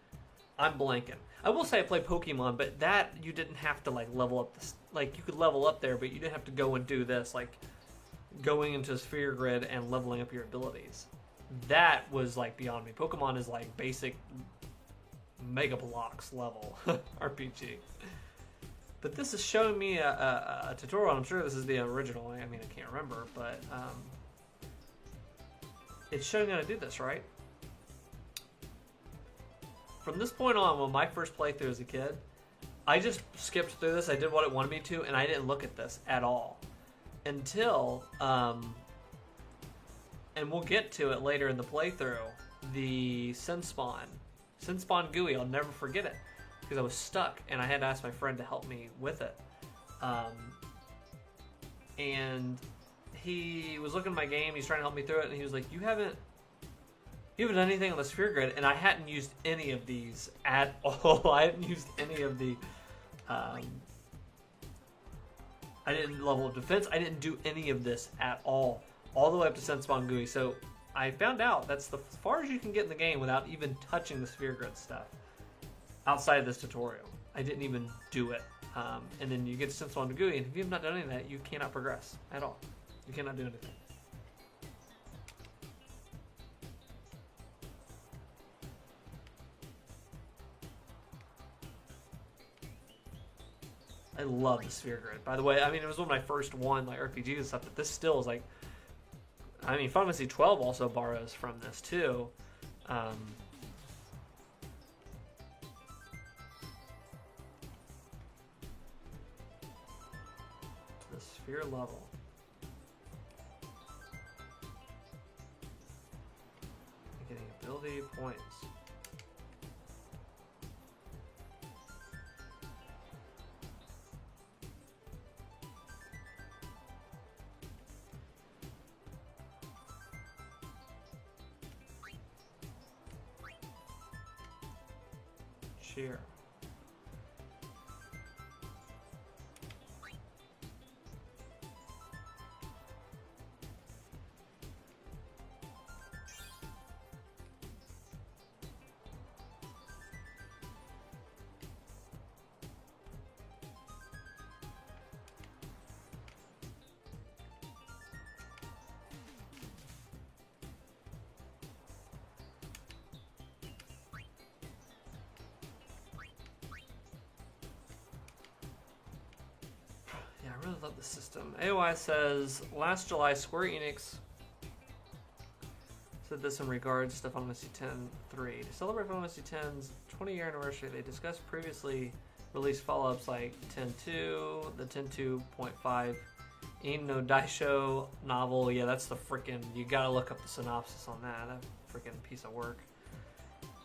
I'm blanking. I will say I played Pokemon, but that you didn't have to like level up this. Like, you could level up there, but you didn't have to go and do this, like going into a sphere grid and leveling up your abilities. That was like beyond me. Pokemon is like basic Mega Bloks level RPG. But this is showing me a tutorial. I'm sure this is the original. I mean, I can't remember, but it's showing me how to do this, right? From this point on, when my first playthrough as a kid, I just skipped through this. I did what it wanted me to, and I didn't look at this at all. Until, and we'll get to it later in the playthrough, the Sin-Spawn GUI, I'll never forget it. Because I was stuck, and I had to ask my friend to help me with it. And he was looking at my game, he's trying to help me through it, and he was like, you haven't done anything on the sphere grid, and I hadn't used any of these at all. I hadn't used any of the, I didn't level up defense, I didn't do any of this at all the way up to Sin-Spawn GUI. So I found out that's as far as you can get in the game without even touching the sphere grid stuff. Outside of this tutorial, I didn't even do it. And then you get to Sin-Spawn GUI, and if you have not done any of that, you cannot progress at all. You cannot do anything. I love the sphere grid. By the way, I mean, it was one of my first like RPGs and stuff, but this still is like, I mean, Final Fantasy 12 also borrows from this too. The sphere level. Getting ability points. Cheer. Yeah, I really love the system. AOI says, last July, Square Enix said this in regards to Final Fantasy X-3. To celebrate Final Fantasy X's 20-year anniversary, they discussed previously released follow-ups like Ten-2, the Ten-2.5 In no Daisho novel. Yeah, that's the freaking... You gotta look up the synopsis on that. That freaking piece of work.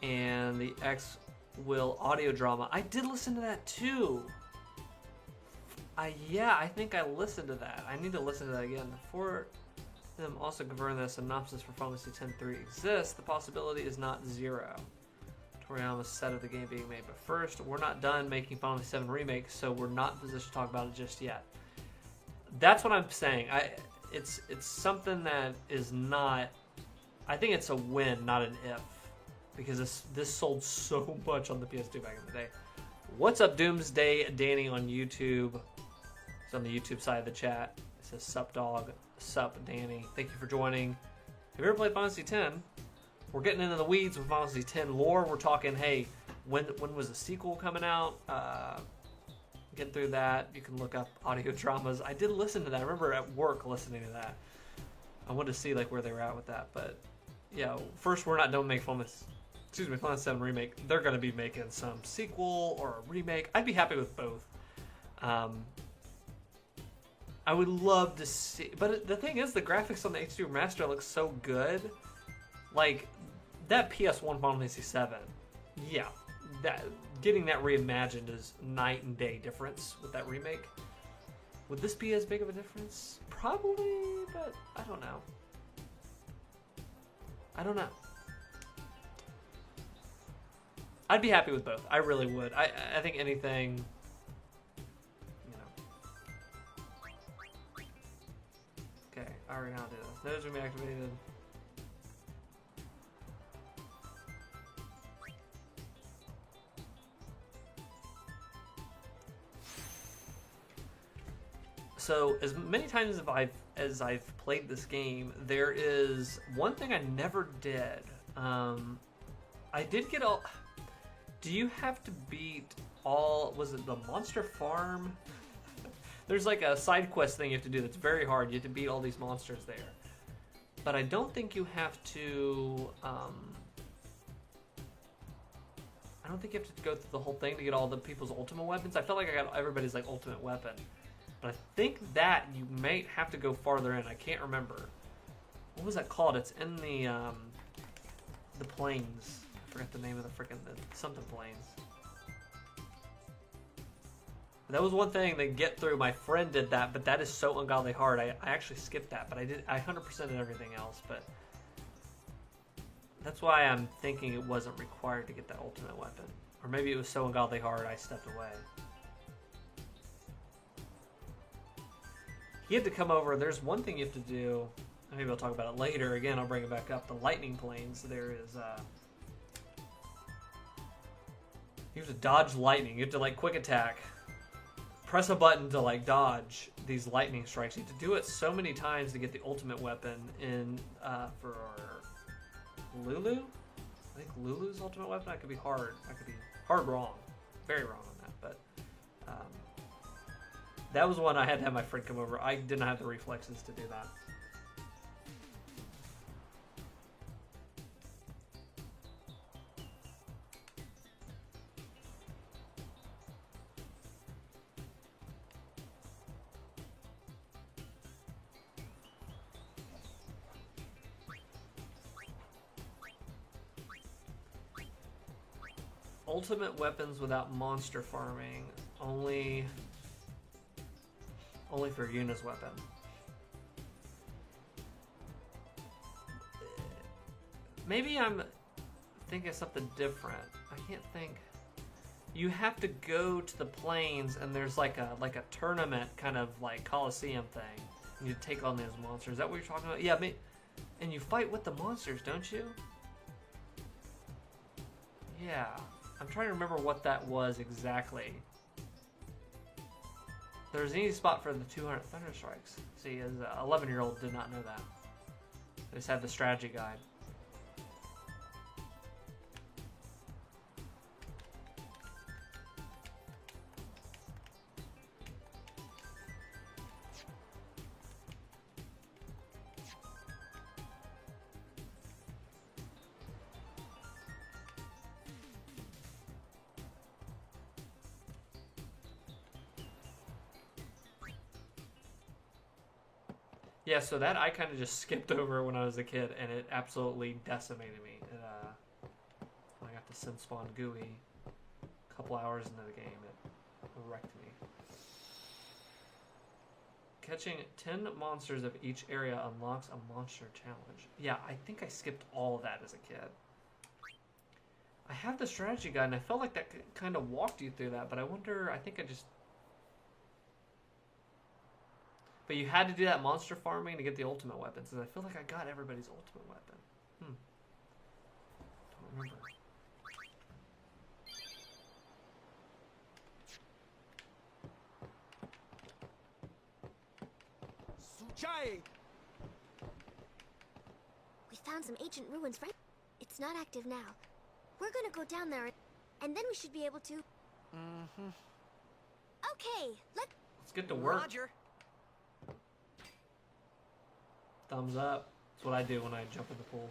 And the X-Will audio drama. I did listen to that too. Yeah, I think I listened to that. I need to listen to that again. For them also confirming that a synopsis for Final Fantasy X-3 exists, the possibility is not zero. Toriyama said of the game being made, but first, we're not done making Final Fantasy VII Remake, so we're not in position to talk about it just yet. That's what I'm saying. It's something that is not... I think it's a win, not an if. Because this sold so much on the PS2 back in the day. What's up, Doomsday Danny on YouTube? It's on the YouTube side of the chat. It says, sup dog, sup Danny. Thank you for joining. Have you ever played Final Fantasy X? We're getting into the weeds with Final Fantasy X lore. We're talking, hey, when was the sequel coming out? Getting through that. You can look up audio dramas. I did listen to that. I remember at work listening to that. I wanted to see like where they were at with that. But yeah, first we're not done making Final Fantasy VII Remake. They're going to be making some sequel or a remake. I'd be happy with both. I would love to see... But the thing is, the graphics on the HD Remaster look so good. Like, that PS1 Final Fantasy VII, yeah, getting that reimagined is night and day difference with that remake. Would this be as big of a difference? Probably, but I don't know. I don't know. I'd be happy with both. I really would. I think anything, you know. Okay, I already now do this. Nodes will be activated. So, as many times as I've played this game, there is one thing I never did. I did get all... Do you have to beat all... Was it the Monster Farm? There's like a side quest thing you have to do that's very hard. You have to beat all these monsters there. But I don't think you have to... I don't think you have to go through the whole thing to get all the people's ultimate weapons. I felt like I got everybody's like ultimate weapon. But I think that you may have to go farther in. I can't remember. What was that called? It's in the plains. I forgot the name of the freaking something plains. That was one thing they get through. My friend did that, but that is so ungodly hard. I actually skipped that, but I 100%ed everything else. But that's why I'm thinking it wasn't required to get that ultimate weapon, or maybe it was so ungodly hard I stepped away. He had to come over. There's one thing you have to do. Maybe I'll talk about it later. Again, I'll bring it back up. The lightning planes. There is. You have to dodge lightning. You have to like quick attack. Press a button to like dodge these lightning strikes. You have to do it so many times to get the ultimate weapon in for Lulu. I think Lulu's ultimate weapon. I could be hard. I could be hard wrong. Very wrong on that. But. That was one I had to have my friend come over. I did not have the reflexes to do that. Ultimate weapons without monster farming. Only for Yuna's weapon. Maybe I'm thinking of something different. I can't think. You have to go to the plains, and there's like a tournament kind of like Coliseum thing. And you take on those monsters. Is that what you're talking about? Yeah, and you fight with the monsters, don't you? Yeah. I'm trying to remember what that was exactly. There's an easy spot for the 200 Thunder Strikes. See, as an 11-year-old did not know that. They just had the strategy guide. Yeah, so that I kind of just skipped over when I was a kid, and it absolutely decimated me. When I got to Sin Spawn GUI a couple hours into the game, it wrecked me. Catching 10 monsters of each area unlocks a monster challenge. Yeah, I think I skipped all of that as a kid. I have the strategy guide, and I felt like that kind of walked you through that, but I wonder, I think I just... But you had to do that monster farming to get the ultimate weapons, and I feel like I got everybody's ultimate weapon. Don't remember. Suchai! We found some ancient ruins, right? It's not active now. We're gonna go down there, and then we should be able to... Mm-hmm. Okay, let's get to work. Roger. Thumbs up. That's what I do when I jump in the pool.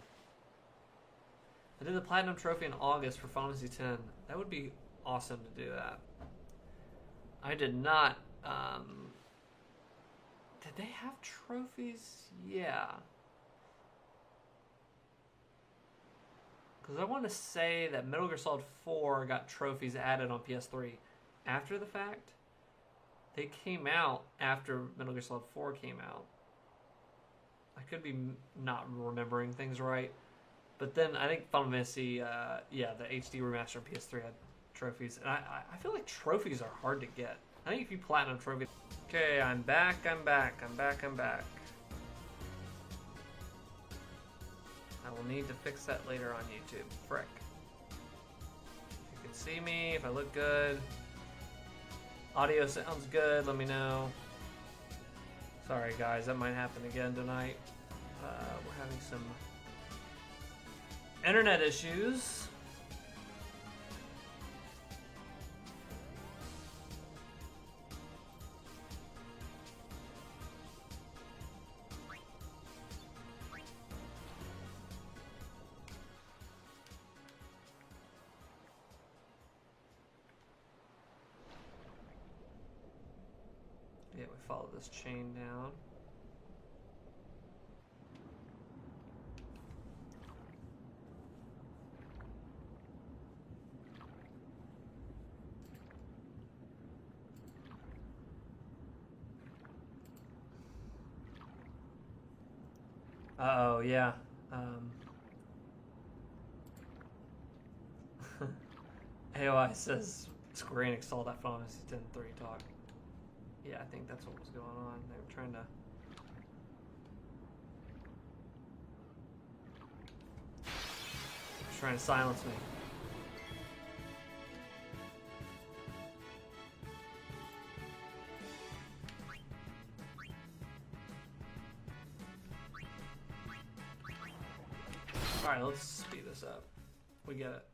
I did the Platinum Trophy in August for Final Fantasy X. That would be awesome to do that. I did not... Did they have trophies? Yeah. Because I want to say that Metal Gear Solid 4 got trophies added on PS3 after the fact. They came out after Metal Gear Solid 4 came out. I could be not remembering things right. But then I think Final Fantasy, yeah, the HD remaster on PS3 had trophies. And I feel like trophies are hard to get. I think if you platinum trophies... Okay, I'm back. I will need to fix that later on YouTube. Frick. If you can see me, if I look good. Audio sounds good, let me know. Sorry guys, that might happen again tonight. We're having some internet issues. Yeah, we follow this chain down. Uh-oh, yeah. AOI says Square Enix saw that Final Fantasy X-3 talk. Yeah, I think that's what was going on. They were trying to... silence me. Alright, let's speed this up. We get it.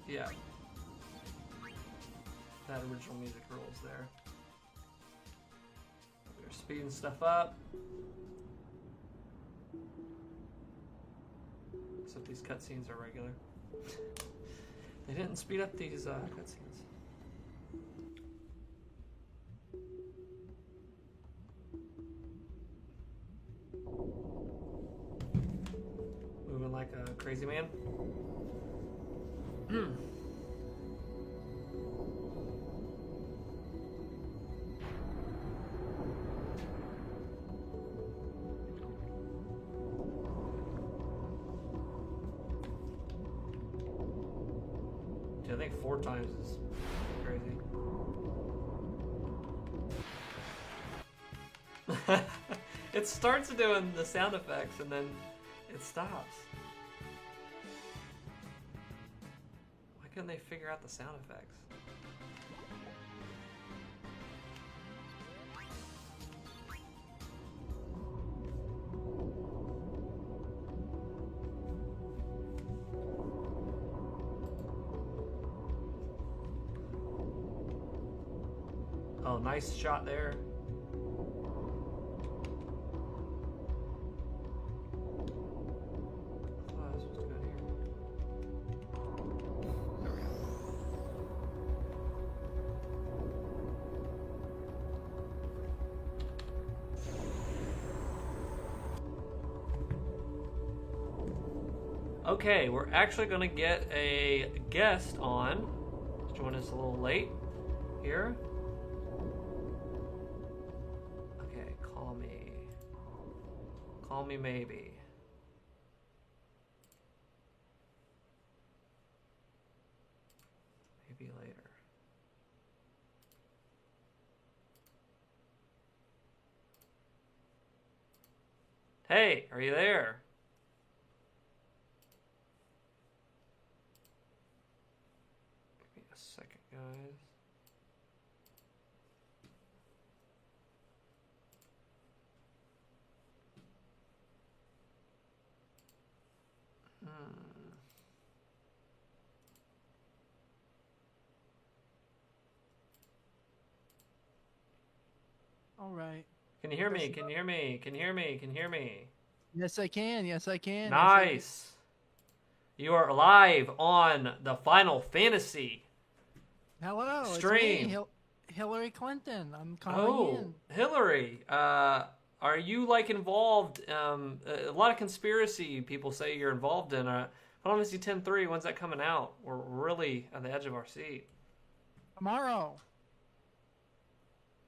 Yeah. That original music rules there. We're speeding stuff up. Except these cutscenes are regular. They didn't speed up these cutscenes. Moving like a crazy man. I think 4 times is crazy. It starts doing the sound effects and then it stops. Why couldn't they figure out the sound effects? Oh, nice shot there. Oh, this was good here. There we go. Okay, we're actually going to get a guest on. Join us a little late here. Okay, call me. Call me maybe. Maybe later. Hey, are you there? Give me a second, guys. All right. Can you hear me? Can you hear me? Can you hear me? Can you hear me? Yes, I can. Yes, I can. Nice. You are live on the Final Fantasy. Hello. Stream. It's me, Hillary Clinton. I'm calling in. Hillary. Are you like involved? A lot of conspiracy people say you're involved in. Final Fantasy X-3. When's that coming out? We're really on the edge of our seat. Tomorrow.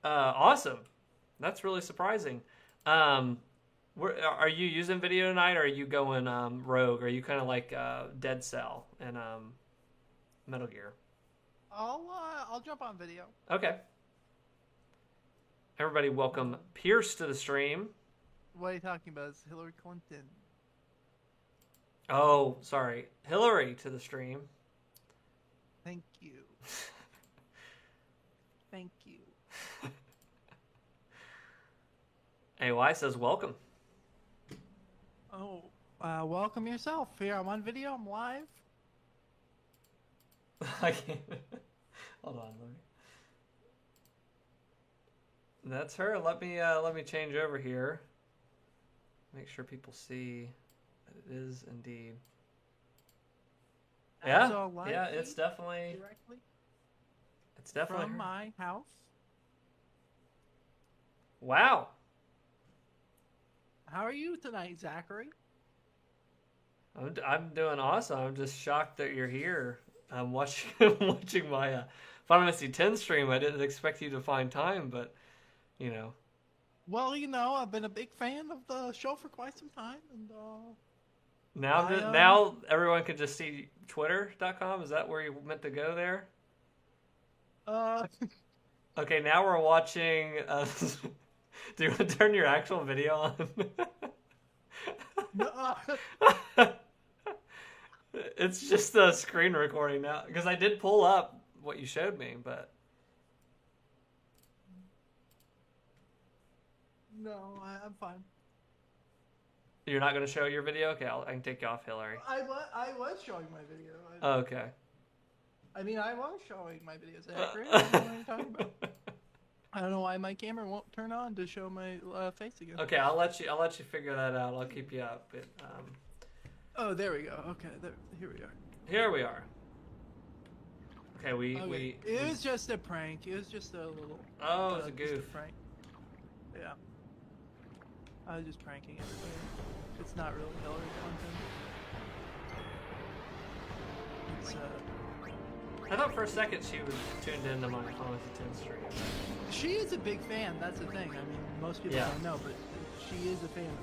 Awesome. That's really surprising. Are you using video tonight, or are you going rogue? Are you kind of like Dead Cell and Metal Gear? I'll jump on video. Okay. Everybody, welcome Pierce to the stream. What are you talking about? It's Hillary Clinton. Oh, sorry, Hillary to the stream. Thank you. Thank you. AY says welcome. Oh, welcome yourself. Here, I'm on video. I'm live. I can't. Hold on, That's her. Let me change over here. Make sure people see that it is indeed. Yeah, So live yeah, it's definitely from her. my house. Wow. How are you tonight, Zachary? I'm doing awesome. I'm just shocked that you're here. I'm watching watching my Final Fantasy X stream. I didn't expect you to find time, but you know. Well, I've been a big fan of the show for quite some time, and now everyone can just see Twitter.com. Is that where you meant to go there? Okay, now we're watching. Do you want to turn your actual video on? No. It's just a screen recording now, because I did pull up what you showed me, but No, I'm fine. you're not going to show your video. Okay, I can take you off, Hillary. I was showing my video. Okay. I mean, I was showing my video, Zachary. I don't know what you're talking about. I don't know why my camera won't turn on to show my face again. Okay, I'll let you figure that out. I'll keep you up. But, Oh, there we go. Okay, here we are. here we are. Okay, It was just a prank. It was just a little. Oh, it was a just goof. prank. Yeah. I was just pranking everybody. It's not really Hillary Clinton. It's I thought for a second she was tuned into my Final Fantasy X stream. She is a big fan. That's the thing. I mean, most people don't know, but she is a fan of you.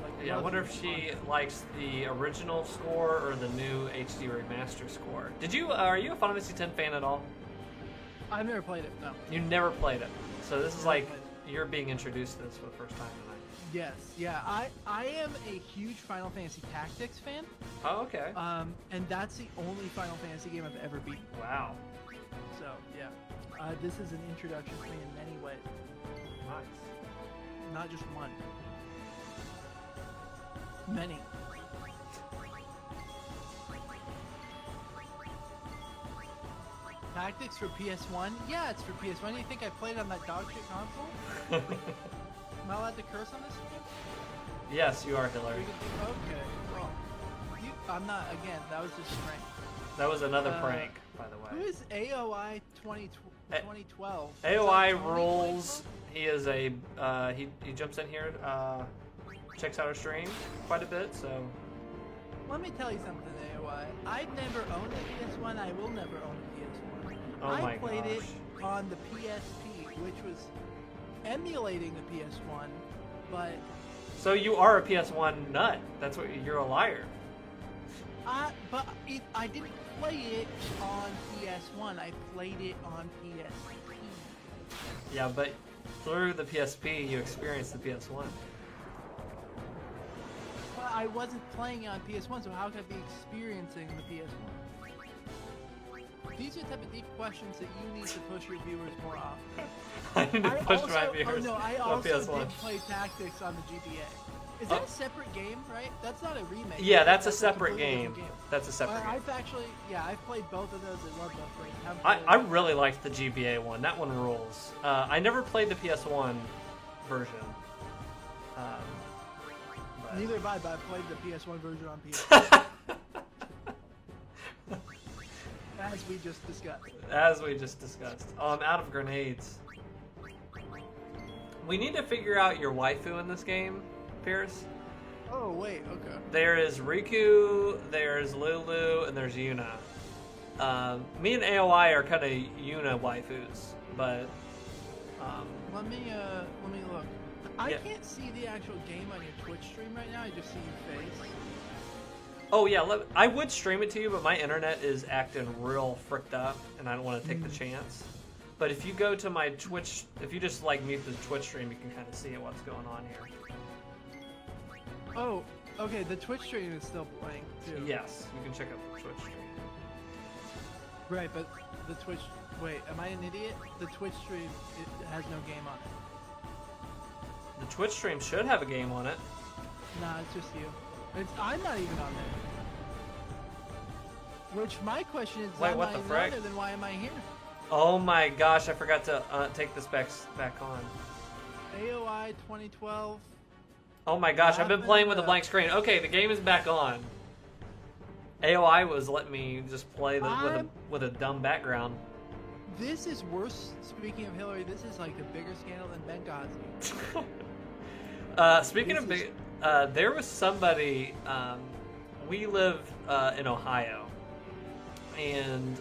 Like, Yeah, I loves wonder your if she content. likes the original score or the new HD remaster score. Are you a Final Fantasy X fan at all? I've never played it. No. You never played it. So this is Never like played you're being introduced to this for the first time tonight. Yes. Yeah. I am a huge Final Fantasy Tactics fan. Oh, okay. And that's the only Final Fantasy game I've ever beaten. Wow. So yeah, this is an introduction for me in many ways. Nice. Not just one. Many. Tactics for PS1? Yeah, it's for PS1. You think I played on that dog shit console? Am I allowed to curse on this game? Yes, you are, Hillary. Okay, well, I'm not. Again, that was just prank. That was another prank, by the Who way. is AOI 2012? AOI rules. He is a he jumps in here, checks out our stream quite a bit. So let me tell you something, AOI. I've never owned a PS1. I will never own a PS1. Oh my I played gosh. it on the PSP, which was emulating the PS1, but So you are a PS1 nut. That's what you're a liar. I didn't play it on PS1. I played it on PSP. Yeah, but through the PSP, you experienced the PS1. But I wasn't playing it on PS1, so how could I be experiencing the PS1? These are the type of deep questions that you need to push your viewers more often. I need to push my viewers I to also PS1. did play Tactics on the GBA. Is that a separate game, right? That's not a remake. Yeah, that's a a separate completely game. different That's a separate game. I've actually, I've played both of those. I love both games. I really liked the GBA one. That one rules. I never played the PS1 version. But- Neither have I, but I played the PS1 version on PS. As we just discussed. As we just discussed. Oh, I'm out of grenades. We need to figure out your waifu in this game, Pierce. Oh wait, okay. There is Riku, there's Lulu, and there's Yuna. Me and AOI are kind of Yuna waifus, but Let me look. I Yeah. can't see the actual game on your Twitch stream right now. I just see your face. oh yeah, I would stream it to you, but my internet is acting real fricked up, and I don't want to take the chance. But if you go to my Twitch, if you just like mute the Twitch stream, you can kind of see what's going on here. Oh, okay. The Twitch stream is still playing too. Yes, you can check out the Twitch stream. Right, but the Twitch. Wait, am I an idiot? The Twitch stream it has no game on it. The Twitch stream should have a game on it. Nah, it's just you. I'm not even on there. Which my question is, Wait, I'm what not the even frick? on there, then why am I here? Oh my gosh, I forgot to take this back on. AOI 2012. Oh my gosh, I've been Happened, playing with a blank screen. Okay, the game is back on. AOI was letting me just play with a dumb background. This is worse. Speaking of Hillary, this is like a bigger scandal than Benghazi. Speaking This of is- big, there was somebody. We live in Ohio, and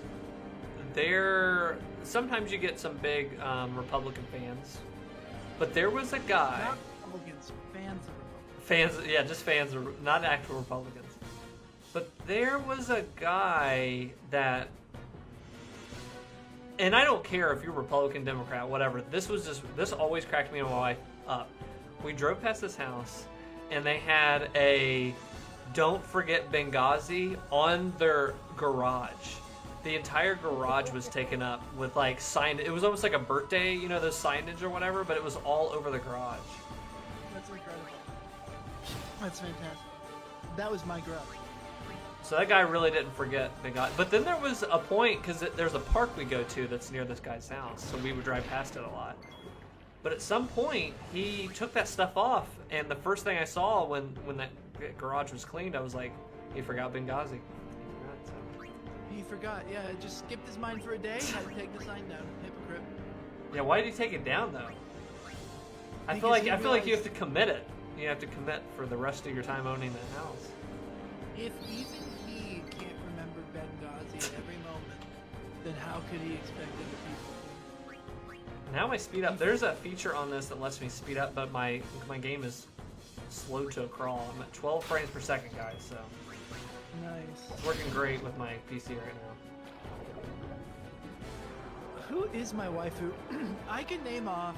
there sometimes you get some big Republican fans, but there was a guy. Not Republicans, fans of Republicans. Fans, yeah, just fans, not actual Republicans. But there was a guy that, and I don't care if you're Republican, Democrat, whatever. This always cracked me and my wife up. We drove past this house, and they had a "Don't Forget Benghazi" on their garage. The entire garage was taken up with like signed. It was almost like a birthday, you know, those signage or whatever. But it was all over the garage. That's incredible. That's fantastic. That was my garage. So that guy really didn't forget Benghazi. But then there was a point, because there's a park we go to that's near this guy's house, so we would drive past it a lot. But at some point, he took that stuff off, and the first thing I saw when that garage was cleaned, I was like, he forgot Benghazi. He forgot. Yeah, it just skipped his mind for a day. Had to take the sign down. Hypocrite. Yeah, why did he take it down, though? I feel Because like he you have realized- to commit it. You have to commit for the rest of your time owning that house. If even he can't remember Benghazi at every moment, then how could he expect other people to? Now my speed up. There's a feature on this that lets me speed up, but my game is slow to a crawl. I'm at 12 frames per second, guys. So Nice. it's working great with my PC right now. Who is my waifu? I can name off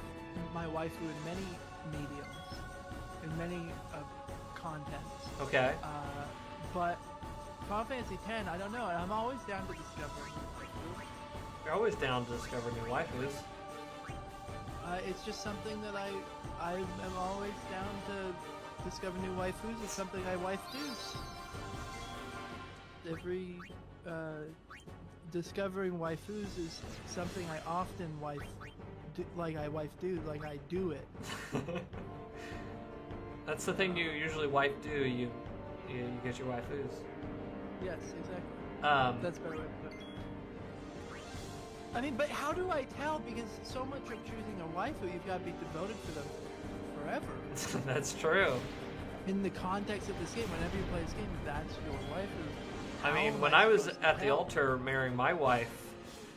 my waifu in many mediums, in many contents. Okay. But Final Fantasy X, I don't know. I'm always down to discover new waifu. You're always down to discover new waifus. It's just something that I am always down to discover new waifus. It's something I wife do's. Every discovering waifus is something I often wife do, like I do it. That's the thing you usually wife do. You get your waifus. Yes, exactly. That's That's a better way to put it. I mean, but how do I tell? Because so much of choosing a waifu, you've got to be devoted to them forever. That's true. in the context of this game, whenever you play this game, that's your wife. I mean, How when am I was supposed to at the tell? altar marrying my wife,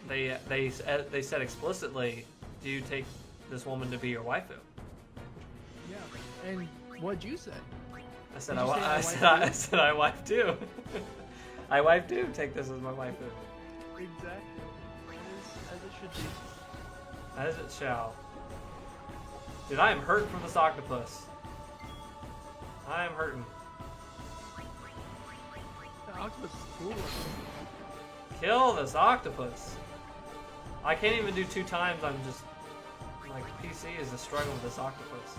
they said explicitly, "Do you take this woman to be your waifu?" Yeah. And what'd you say? I said, Did you say I I said, wife I said, I wife do. I wife do take this as my waifu. Exactly. As it should be. As it shall. Dude, I am hurting from this octopus. I am hurting. The octopus is cool looking. Kill this octopus. I can't even do 2 times. I'm just like PC is a struggle with this octopus.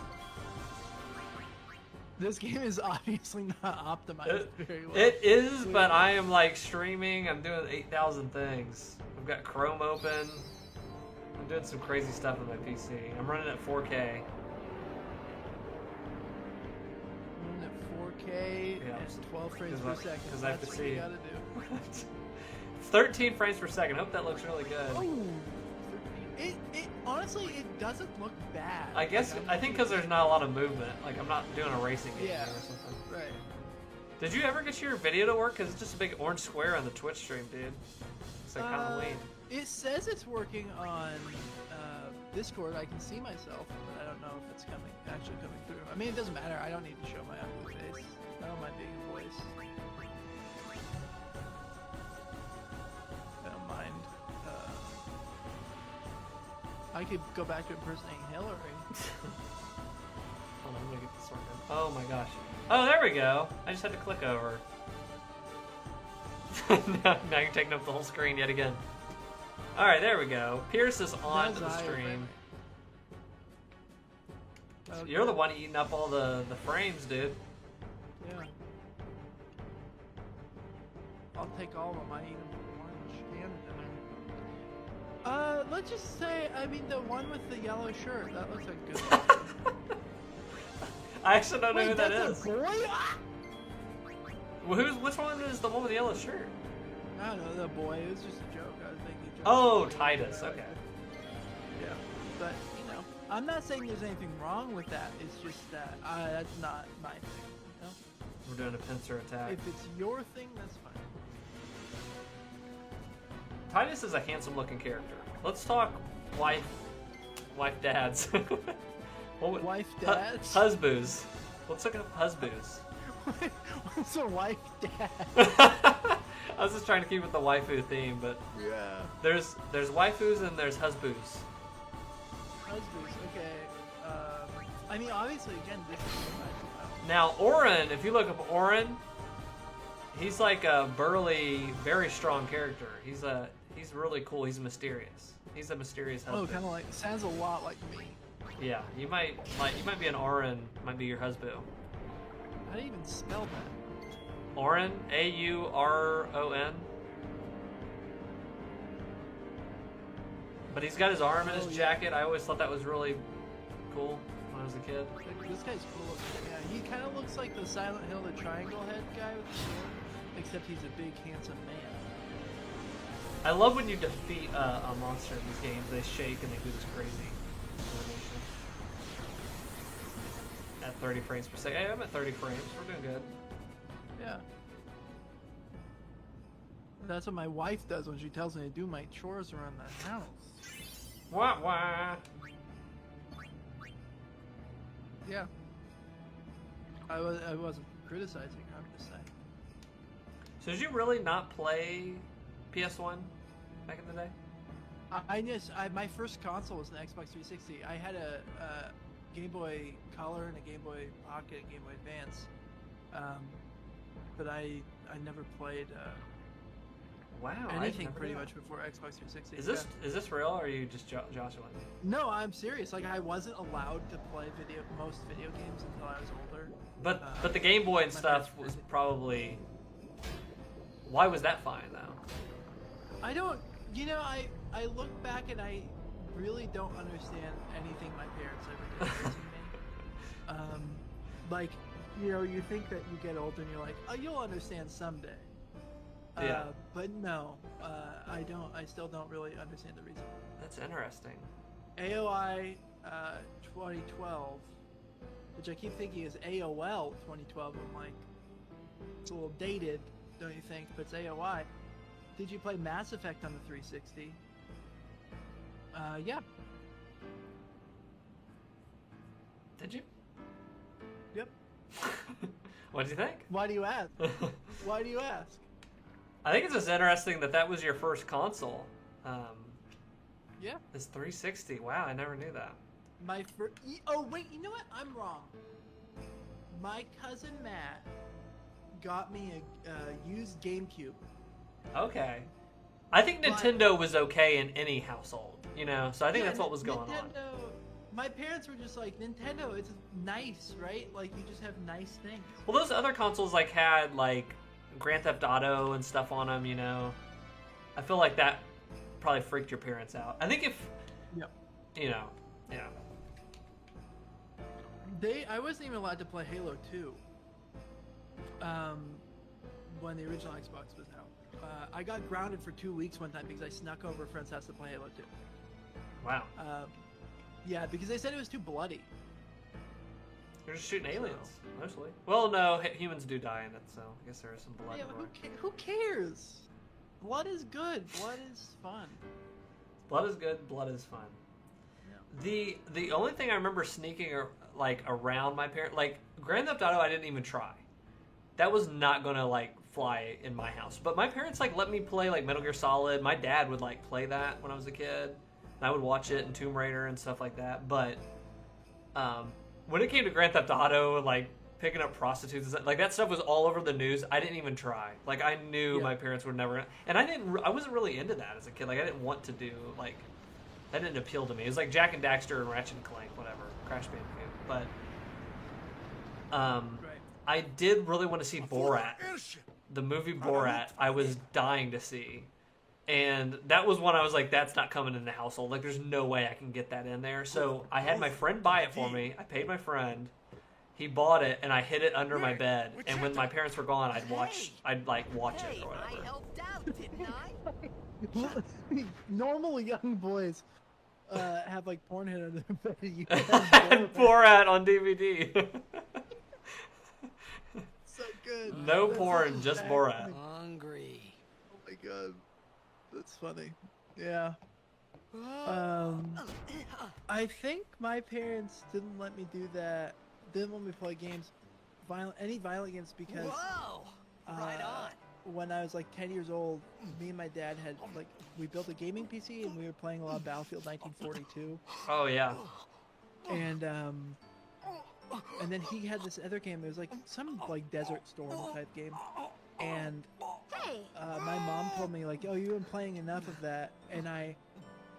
This game is obviously not optimized very well. It is, but I am like streaming. I'm doing 8,000 things. I've got Chrome open. I'm doing some crazy stuff with my PC. I'm running at 4K. Running at 4K Yeah, and 12 frames per second. because I have to That's what you see. gotta do. 13 frames per second. Hope that looks really good. Oh, it honestly, it doesn't look bad. I guess Like, I think because there's not a lot of movement. Like I'm not doing a racing game Yeah. or something. Right. Did you ever get your video to work? Because it's just a big orange square on the Twitch stream, dude. It's like Halloween. It says it's working on Discord. I can see myself, but I don't know if it's actually coming through. I mean, it doesn't matter. I don't need to show my ugly face. I don't mind being a voice. I don't mind. I could go back to impersonating Hillary. Hold on, I'm gonna get this working. Oh my gosh. Oh, there we go. I just had to click over. now you're taking up the whole screen yet again. Alright, there we go. Pierce is onto the stream. Okay. You're the one eating up all the frames, dude. Yeah. I'll take all of them. I eat them for lunch and dinner. Let's just say, I mean, the one with the yellow shirt, that looks like a good one. I actually don't know who that that's is. a boy? Ah! Well, which one is the one with the yellow shirt? I don't know, the boy. It was just a joke. I was making jokes. Oh, Titus. Okay. Yeah. But, you know, I'm not saying there's anything wrong with that. It's just that that's not my thing. You know? We're doing a pincer attack. If it's your thing, that's fine. Titus is a handsome-looking character. Let's talk wife dads. Wife dads? Husbands. Let's look up husbands. What's a wife dad? I was just trying to keep it the waifu theme, but Yeah. there's waifus and there's husbands. Husbands, okay. I mean, obviously, again, this is Now, Orin, if you look up Orin, he's like a burly, very strong character. He's really cool. He's mysterious. He's a mysterious husband. Oh, kind of like, sounds a lot like me. Yeah, you might be an Orin, might be your husband. How do you even spell that? Auron, A-U-R-O-N. But he's got his arm in his jacket. I always thought that was really cool when I was a kid. Like, this guy's cool looking. Yeah, he kind of looks like the Silent Hill, the triangle head guy with the sword, except he's a big, handsome man. I love when you defeat a monster in these games. They shake and they do this crazy animation. At 30 frames per second. Hey, I'm at 30 frames. We're doing good. Yeah. That's what my wife does when she tells me to do my chores around the house. Wah wah. Yeah. I wasn't criticizing her, I'm just saying. So did you really not play PS1 back in the day? My first console was an Xbox 360. I had a Game Boy Color and a Game Boy Pocket and Game Boy Advance. But I never played Wow. anything I never pretty knew much before Xbox 360. Is this real, or are you just joshing me? No, I'm serious. Like, I wasn't allowed to play most video games until I was older. But the Game Boy and my stuff parents was probably. Why was that fine though? I don't. You know, I look back and I really don't understand anything my parents ever did to me. Like, you know, you think that you get older and you're like, oh, you'll understand someday. Yeah. But no, I don't. I still don't really understand the reason. That's interesting. AOI 2012 which I keep thinking is AOL 2012. I'm like, it's a little dated, don't you think? But it's AOI. Did you play Mass Effect on the 360? Yeah. Did you? Yep. What did you think? Why do you ask? Why do you ask? I think it's just interesting that was your first console. Yeah. It's 360. Wow, I never knew that. My first. Oh wait, you know what? I'm wrong. My cousin Matt got me a used GameCube. Okay. I think Nintendo was okay in any household, you know, so I think that's what was going on. My parents were just like, Nintendo, it's nice, right? Like, you just have nice things. Well, those other consoles, like, had, like, Grand Theft Auto and stuff on them, you know. I feel like that probably freaked your parents out. I think if, you know, yeah. I wasn't even allowed to play Halo 2 when the original Xbox was out. I got grounded for 2 weeks one time because I snuck over a friend's house to play Halo 2. Wow. Yeah, because they said it was too bloody. You're just shooting aliens, mostly. Well, no, humans do die in it, so I guess there is some blood. Yeah, but who cares? Blood is good. Blood is fun. Blood is good. Blood is fun. Yeah. The only thing I remember sneaking around my parents, like Grand Theft Auto, I didn't even try. That was not gonna like fly in my house. But my parents like let me play like Metal Gear Solid. My dad would like play that when I was a kid. And I would watch it in Tomb Raider and stuff like that. But when it came to Grand Theft Auto, like picking up prostitutes, like that stuff was all over the news. I didn't even try. Like I knew my parents would never, and I wasn't really into that as a kid. Like I didn't want to do like that. Didn't appeal to me. It was like Jak and Daxter and Ratchet and Clank, whatever, Crash Bandicoot. But I did really want to see Borat, the movie Borat. I was dying to see. And that was one I was like, that's not coming in the household. Like, there's no way I can get that in there. So I had my friend buy it for me. I paid my friend. He bought it, and I hid it under my bed. And when my parents were gone, I'd watch it or whatever. I helped out, didn't I? Normal young boys have like porn hid under their bed. You and Borat on DVD. So good. No porn, just Borat. Hungry. Oh my god. That's funny. Yeah. I think my parents didn't let me do that. Didn't let me play games, any violent games, because right on. When I was like 10 years old, me and my dad had we built a gaming PC and we were playing a lot of Battlefield 1942. Oh yeah. And then he had this other game. It was like some like Desert Storm type game, and my mom told me like, "Oh, you've been playing enough of that," and I,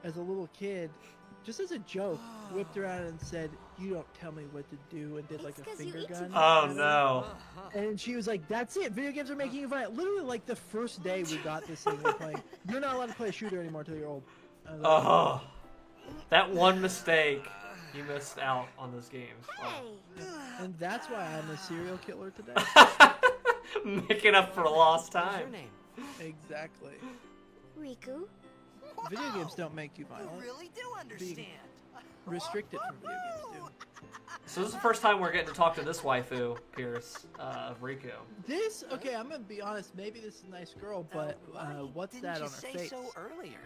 as a little kid, just as a joke, whipped around and said, "You don't tell me what to do," and did like a finger gun. Oh no! And she was like, "That's it. Video games are making you violent." Literally, like the first day we got this thing, we're playing. You're not allowed to play a shooter anymore until you're old. Oh, that one mistake, you missed out on those games. Hey. And that's why I'm a serial killer today. Making up for lost time. What's your name? Exactly. Riku. Video games don't make you violent. You really do understand. Restricted from video games do. So this is the first time we're getting to talk to this waifu, Pierce, of Riku. This, okay, I'm gonna be honest. Maybe this is a nice girl, but what's that on her face? Didn't you say so earlier?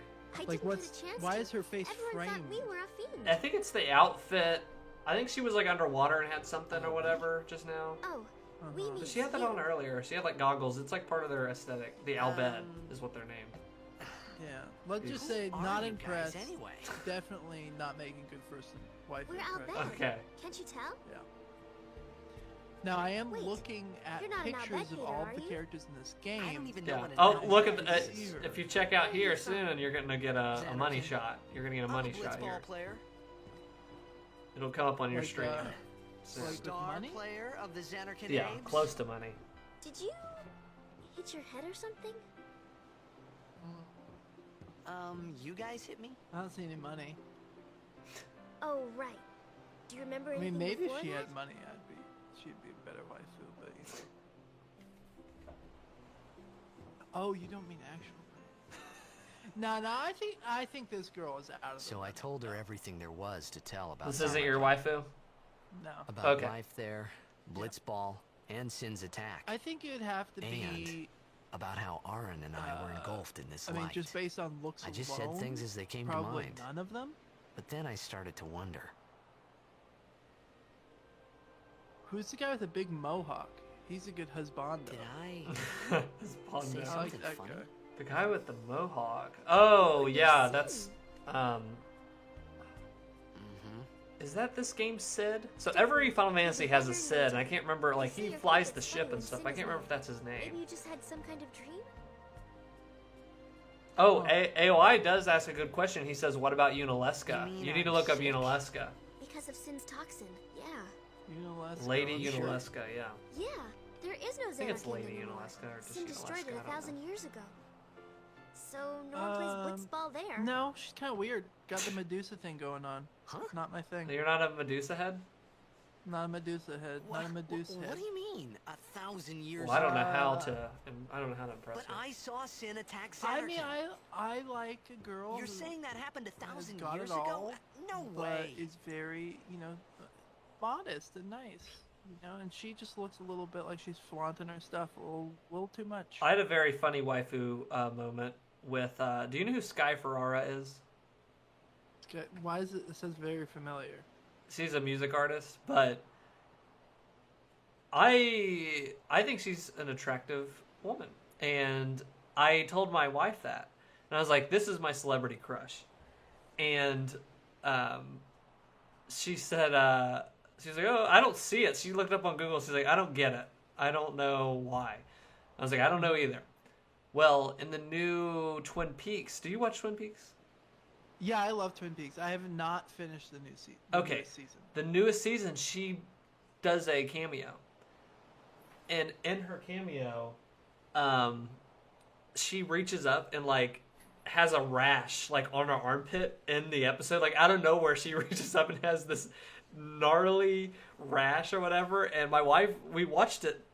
Like, why is her face Everyone framed? thought we were a fiend. I think it's the outfit. I think she was like underwater and had something or whatever just now. Oh, we need But she had that on earlier. She had like goggles. It's like part of their aesthetic. The Albed is what they're named. Yeah, let's just say Who are not you impressed. guys anyway? Definitely not making good first wife We're impression. Albed. Okay. Can't you tell? Yeah. Now I am Wait, looking at you're not an pictures Albed of hater, all are the you? characters in this game. I don't even know Yeah. what an Oh, Albed look at is. the. If you check out here soon, you're gonna get a money shot. You're gonna get a money I'm a shot blitzball here. player, It'll come up on your Like, stream. like with star money? player of the Zanarkand Yeah, Apes. close to money. Did you hit your head or something? You guys hit me? I don't see any money. Oh, right. Do you remember I anything mean, maybe if before she that? had money, she'd be a better waifu. But oh, you don't mean actual money? No, I think this girl is out of. So I told her everything there was to tell about. This isn't your waifu? No. About Okay. life there, Blitzball, and Sin's attack. I think it'd have to And be. about how Aaron and I were engulfed in this I mean, light. just based on looks I just alone, said things as they came to probably mind. none of them. But then I started to wonder. Who's the guy with the big mohawk? He's a good husbando. Did I His pun say there. I like something that funny? guy. The guy with the mohawk. Oh yeah, that's Is that this game's Sid? So every Final Fantasy has a Sid, and I can't remember, like, he flies the ship and stuff. I can't remember if that's his Maybe name. you just had some kind of dream? Oh, AOI does ask a good question. He says, what about Unalesca? You mean You need to I'm look up sick? Unalesca. Because of Sin's toxin, yeah. Unalesca, Lady I'm sure. Unalesca, yeah. Yeah, there is no I think it's Zanarkand Lady anymore. Unalesca or just Sin destroyed Unalesca, it I don't 1,000 know. years ago. So no one plays Blitzball there. No, she's kind of weird. Got the Medusa thing going on. Huh? Not my thing. You're not a Medusa head? Not a Medusa head. Not a Medusa What head. do you mean? 1,000 years Well, I don't know how Uh, to. I don't know how to impress But you. I saw Sin attack I Zanarkand. mean, I like a girl. You're who saying that happened has 1,000 got years it all, ago? No but way. is very, modest and nice. And she just looks a little bit like she's flaunting her stuff a little too much. I had a very funny waifu moment with. Do you know who Sky Ferrara is? Okay, why is it? It says very familiar. She's a music artist, but I think she's an attractive woman, and I told my wife that, and I was like, "This is my celebrity crush," and she said, she's like, "Oh, I don't see it." She looked up on Google. She's like, "I don't get it. I don't know why." I was like, "I don't know either." Well, in the new Twin Peaks, do you watch Twin Peaks? Yeah, I love Twin Peaks. I have not finished the new season. Okay. The newest season, she does a cameo. And in her cameo, she reaches up and, like, has a rash, like, on her armpit in the episode. Like, out of nowhere, she reaches up and has this gnarly rash or whatever. And my wife, we watched it,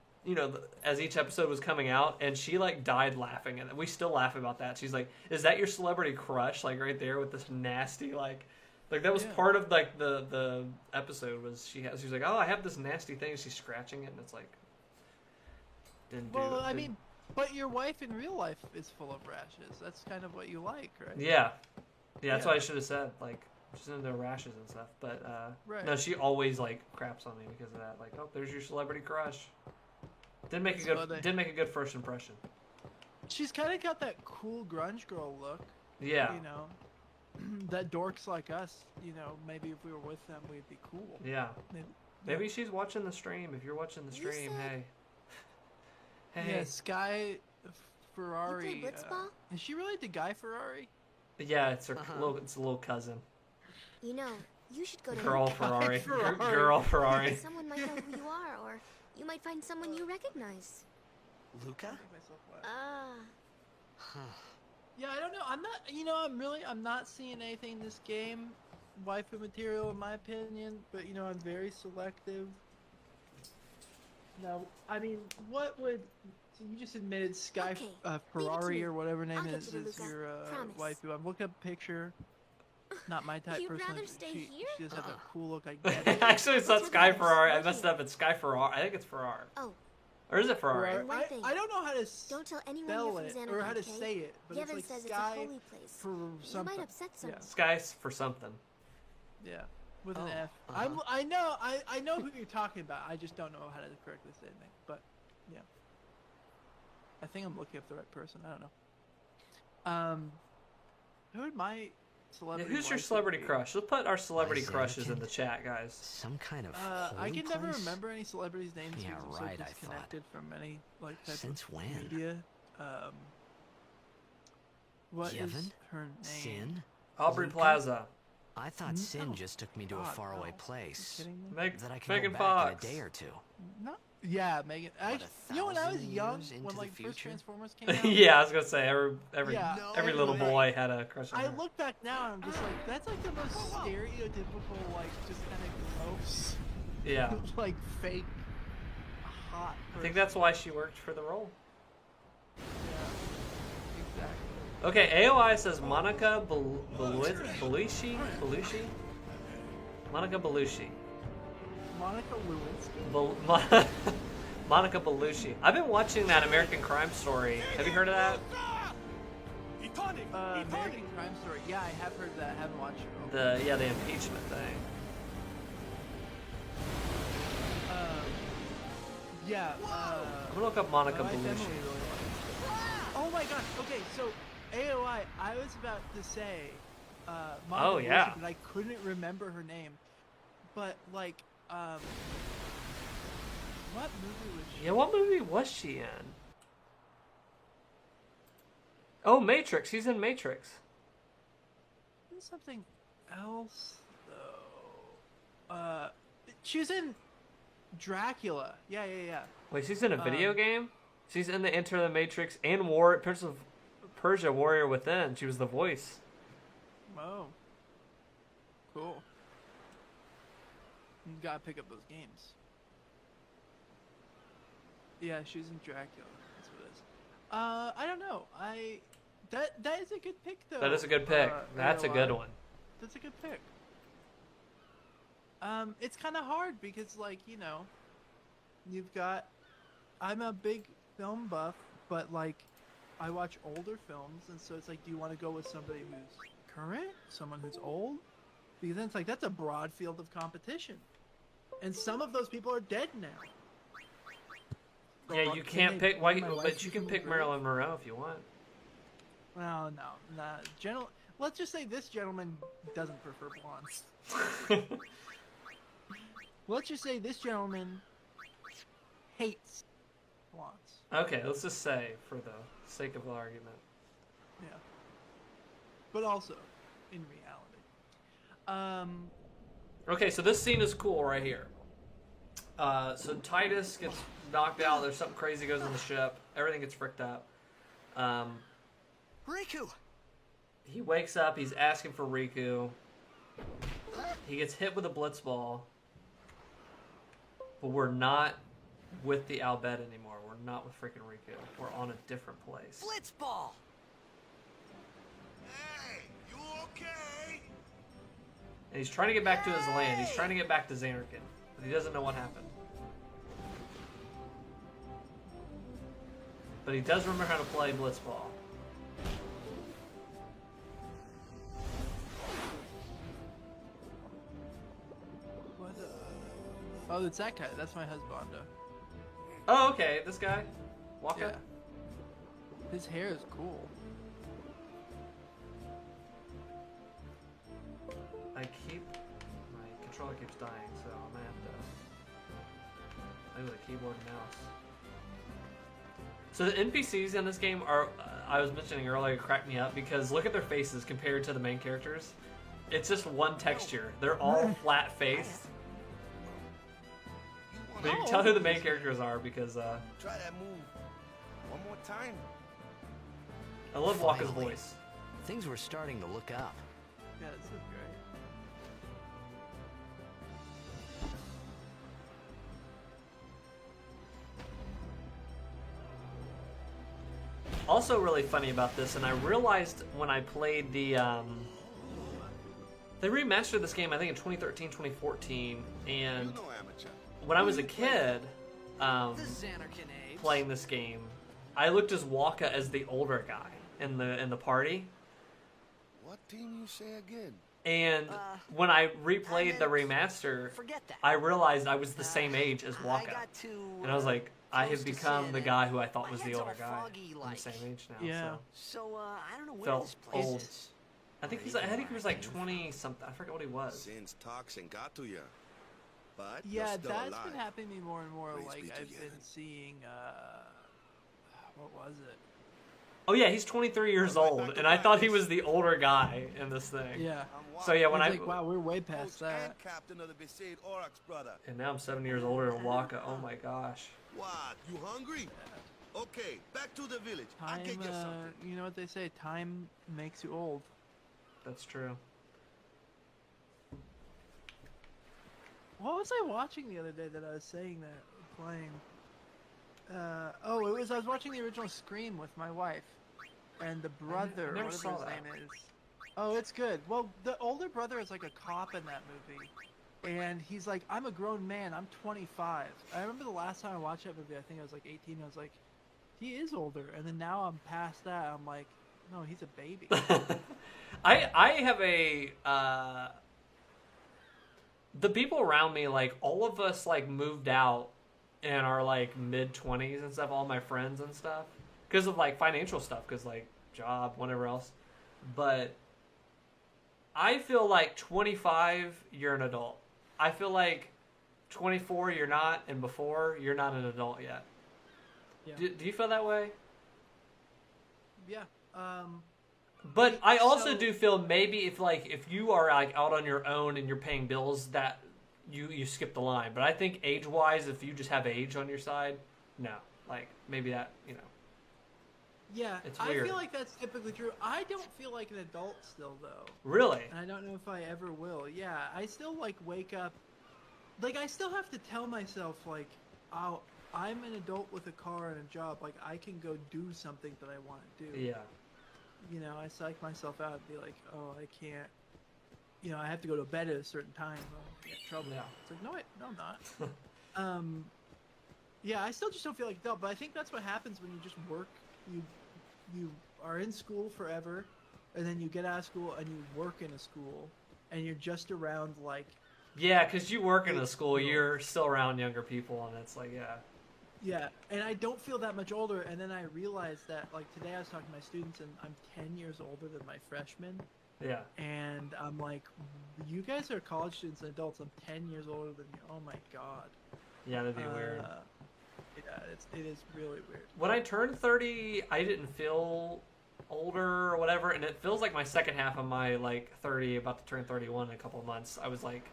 as each episode was coming out, and she, like, died laughing. And we still laugh about that. She's like, is that your celebrity crush? Like, right there with this nasty, like that was part of, like, the episode was she was like, oh, I have this nasty thing. She's scratching it, and it's like, but your wife in real life is full of rashes. That's kind of what you like, right? Yeah, that's what I should have said. Like, she's into rashes and stuff. But Right. no, she always, like, craps on me because of that. Like, oh, there's your celebrity crush. Didn't make a good first impression. She's kind of got that cool grunge girl look. Yeah. That dorks like us, maybe if we were with them, we'd be cool. Yeah. Maybe she's watching the stream. If you're watching the stream, hey. Yeah, Sky Ferrari. You play Blitzball? Is she related to Guy Ferrari? Yeah, it's her it's a little cousin. You should go to Girl Ferrari. Ferrari. Girl Ferrari. Someone might know who you are, or you might find someone you recognize. Luca? Yeah, I don't know. I'm not. I'm not seeing anything in this game, waifu material, in my opinion. But I'm very selective. Now, I mean, what would? So you just admitted Sky Okay, leave it to Ferrari me. or whatever her name I'll get is you to is Luca. your Promise. waifu. I'm looking up a picture. Not my type You'd personally. rather but stay she here? does have a cool look. I get it. Actually, it's not Sky Ferrari. I messed up. It's Sky Ferrari. I think it's Ferrari. Oh, Or is it Ferrari? And one thing. I don't know how to don't tell anyone spell you're it from or how to Zanarkand, say it, but Yevon it's like says Sky it's a holy place. for You something. might upset someone. Sky's for something. Yeah, with an Oh, F. uh-huh. I know who you're talking about. I just don't know how to correctly say anything. But yeah, I think I'm looking up the right person. I don't know. Who would my celebrity? Who's your waifu celebrity be? crush? Let's put our celebrity Why, crushes in Zanarkand? the chat, guys. Some kind of I holy can never place? remember any celebrities' names. Yeah, because I'm right, So I thought. disconnected from any type Since of when? media. What is Yevon? her name? Sin? Aubrey Luca? Plaza. I thought Sin just took me to a God, faraway no. place You kidding me? that I can Megan go back Fox. in a day or two. No. Yeah, Megan. What, When I was 1,000 young, years into when the like first future? Transformers came out, Yeah, I was gonna say every Yeah, every little anyway, boy had a crush on I her. look back now and I'm just like, that's like the most stereotypical, like just kind of gross, Yeah, like fake, hot. I think that's why she worked for the role. Yeah, exactly. Okay, AOI says Monica Belushi? Monica Belushi. Monica Lewinsky. Monica Bellucci. I've been watching that American Crime Story. Have you heard of that? American Crime Story. Yeah, I have heard of that. I haven't watched it. The impeachment thing. Yeah. I'm gonna look up Monica my family Bellucci. really likes it. Oh my gosh. Okay, so AOI. I was about to say Monica Oh, yeah. Bellucci, but I couldn't remember her name. But like, what movie was she? Yeah, what movie was she in? Oh, Matrix. She's in Matrix. In something else though. She was in Dracula. Yeah. Wait, she's in a video game? She's in the Enter the Matrix and Prince of Persia Warrior Within. She was the voice. Oh. Cool. You gotta pick up those games. Yeah, she's in Dracula. That's what it is. I don't know. That is a good pick though. That is a good pick. That's a good one. That's a good pick. It's kind of hard because, like, you know, you've got. I'm a big film buff, but like, I watch older films, and so it's like, do you want to go with somebody who's current, someone who's old? Because then it's like that's a broad field of competition, and some of those people are dead now. Yeah, you can't pick. Why? But you can pick Marilyn Monroe if you want. Well, no, nah. Let's just say this gentleman doesn't prefer blondes. Let's just say this gentleman hates blondes. Okay, let's just say, for the sake of the argument. Yeah. But also, in reality. Okay, so this scene is cool right here. So Titus gets knocked out. There's something crazy goes on the ship. Everything gets fricked up. Riku! He wakes up. He's asking for Riku. He gets hit with a blitz ball. But we're not with the Albed anymore. We're not with freaking Riku. We're on a different place. Blitzball! Hey, you okay? And he's trying to get back to his land. He's trying to get back to Zanarkand. But he doesn't know what happened. But he does remember how to play blitzball. What? Oh, it's that guy. That's my husband. Oh, okay. This guy. Walker. Yeah. His hair is cool. My controller keeps dying, so I'm gonna have to play with a keyboard and mouse. So the NPCs in this game are, I was mentioning earlier, crack me up because look at their faces compared to the main characters. It's just one texture. They're all flat faced. But you can tell who the main characters are because Try that move one more time. I love Walker's Finally. voice. Things were starting to look up. Yeah, this is great. Also really funny about this, and I realized when I played the, they remastered this game I think in 2013, 2014, and No amateur. when I was a kid, The Zanarkand apes. playing this game, I looked as Waka as the older guy in the party. What team you say again? And when I replayed the remaster, Forget that. I realized I was the same age as I Waka. got to, And I was like, I have close to become the saying guy that who I thought my was the head's older all guy. foggy, I'm like. the same age now. Yeah. So, I don't know where Felt this place old. is. I think I think he was like 20 something. I forgot what he was. Since toxin got to you. But Yeah, you're still that's alive. been happening to me more and more. Praise Like be to I've Yah. been seeing, what was it? Oh yeah, he's 23 years Right back old, to and I thought he practice. was the older guy in this thing. Yeah. So yeah, when It's I like, wow, we're way past Coach that. and captain of the Besaid Oryx, brother. and now I'm 7 years older than Waka. Oh my gosh. What? You hungry? Okay, back to the village. I'll Time, get you something. you know what they say? Time makes you old. That's true. What was I watching the other day that I was saying that playing? I was watching the original Scream with my wife, and the brother, never whatever saw his that. name is. Oh, it's good. Well, the older brother is like a cop in that movie, And he's like, I'm a grown man. I'm 25. I remember the last time I watched that movie, I think I was like 18. I was like, he is older. And then now I'm past that. I'm like, no, he's a baby. I have the people around me, like, all of us, like, moved out in our, like, mid-20s and stuff, all my friends and stuff, because of, like, financial stuff, because, like, job, whatever else. But I feel like 25, you're an adult. I feel like 24, you're not, and before, you're not an adult yet. Yeah. Do you feel that way? Yeah. But I also do feel maybe if you are like out on your own and you're paying bills, that you skip the line. But I think age-wise, if you just have age on your side, no. Like, maybe that, Yeah, it's weird. I feel like that's typically true. I don't feel like an adult still, though. Really? And I don't know if I ever will. Yeah, I still, like, wake up... Like, I still have to tell myself, like, oh, I'm an adult with a car and a job. Like, I can go do something that I want to do. Yeah. I psych myself out and be like, oh, I can't... I have to go to bed at a certain time. Or I'll get in trouble. Yeah. It's like, no, I'm not. Yeah, I still just don't feel like adult, but I think that's what happens when you just work. You are in school forever, and then you get out of school and you work in a school, and you're just around, like... Yeah, because you work in a school, you're still around younger people, and it's like, yeah. Yeah, and I don't feel that much older, and then I realized that, like, today I was talking to my students, and I'm 10 years older than my freshmen. Yeah. And I'm like, you guys are college students and adults. I'm 10 years older than you. Oh, my God. Yeah, that'd be weird. Yeah, it is really weird. When I turned 30, I didn't feel older or whatever, and it feels like my second half of my, like, 30, about to turn 31 in a couple of months, I was like,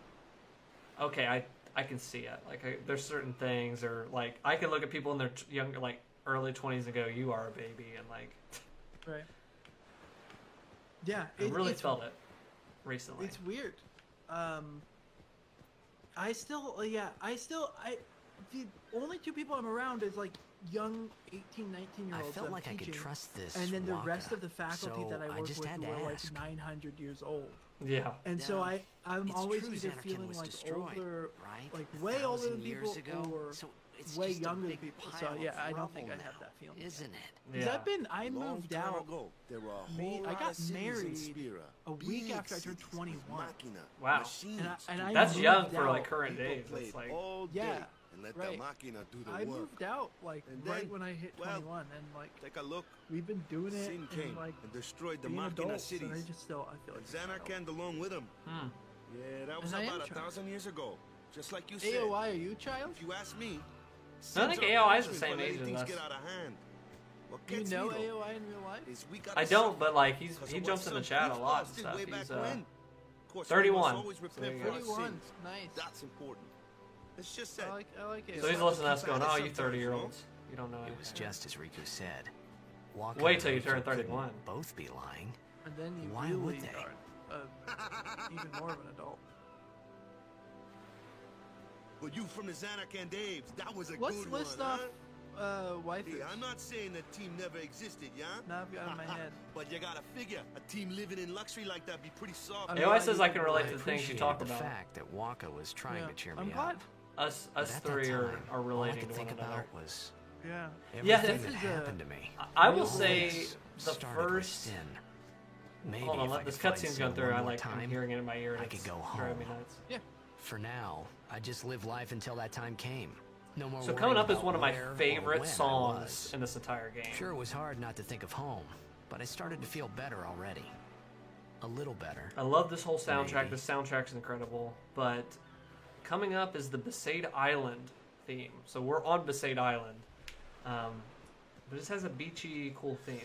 okay, I can see it. Like, there's certain things, or, like, I can look at people in their younger, like, early 20s and go, you are a baby, and, like... Right. Yeah. I really felt it recently. It's weird. The only two people I'm around is, like, young 18, 19-year-olds. I felt like I could trust this. And then the Waka, rest of the faculty so that I work just with had who to are, ask. like, 900 years old. Yeah. And so I'm It's always true either Zanarkand feeling was like destroyed, older, right? like way older than 1,000 people, years ago? or So it's way just a younger than big people. pile So of yeah, I don't rubble think I'd now, have that feeling. isn't it? Yeah. I Long moved time out. ago, there were a Me, whole I lot got of cities in married Spira. a week Big after I turned cities, 21. Machina, Wow. machines And to I do That's the young moved for, out. like, current People days. played It's like... all day Yeah, and let right. the machina do the I work. moved out, like, And right then, when I hit well, 21, and, like, Take a look. we've been doing it, Sin and, came like, and destroyed the being machina adults, cities. and I feel like And I'm an adult. Zanarkand along with him. Yeah, that was And I am about trying. 1,000 years ago. Just like you said. AOI, are you a child? If you ask me, I think sins are AOI is the punishment same for letting age as things us. get out of hand. What Do you gets know me, though, AOI in real life? is we gotta I don't, suffer but, like, he 'cause of jumps what in the some chat a youth lot and lost stuff. way back He's, when. Of course, 31. we must always So there repent you for go. our 31, sins. nice. That's important. It's just that. I like AOI. So he's like listening to us keep going, at it oh, you sometimes, 30-years. You don't know It was anything. just as Riku said. Waka Wait and till you Riku turn couldn't 31. Both be lying. And then you Why really would they? are even more of an adult. But you from the Zanarkand Daves, that was a Let's good list one, off huh? waifus. Hey, I'm not saying the team never existed, yeah? Now I've got it in my head. But you gotta figure, a team living in luxury like that be pretty soft. I mean, AOI I says I can relate to the things you Appreciated talk the about. fact that Waka was trying Yeah, to cheer I'm me glad. up. Us But at that three time, are all I relating could to think one another. about was Yeah. Yeah, everything this that is a- happened to me. I will Real say This the started with first... sin. Maybe Hold on, if I let this could find cutscene's sin going through. one I more like I'm time, hearing it in my ear. And I could it's go driving me home. nuts. Yeah. For now, I just live life until that time came. No more So worrying coming up is about one of my where or favorite when I songs was. in this entire game. Sure, it was hard not to think of home, but I started to feel better already. A little better. I love this whole soundtrack. Maybe. The soundtrack's incredible. But coming up is the Besaid Island theme. So we're on Besaid Island. But this has a beachy, cool theme.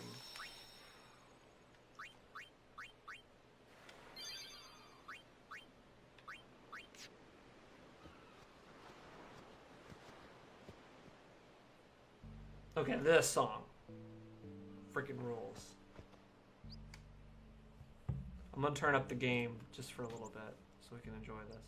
Okay, this song freaking rules. I'm gonna turn up the game just for a little bit so we can enjoy this.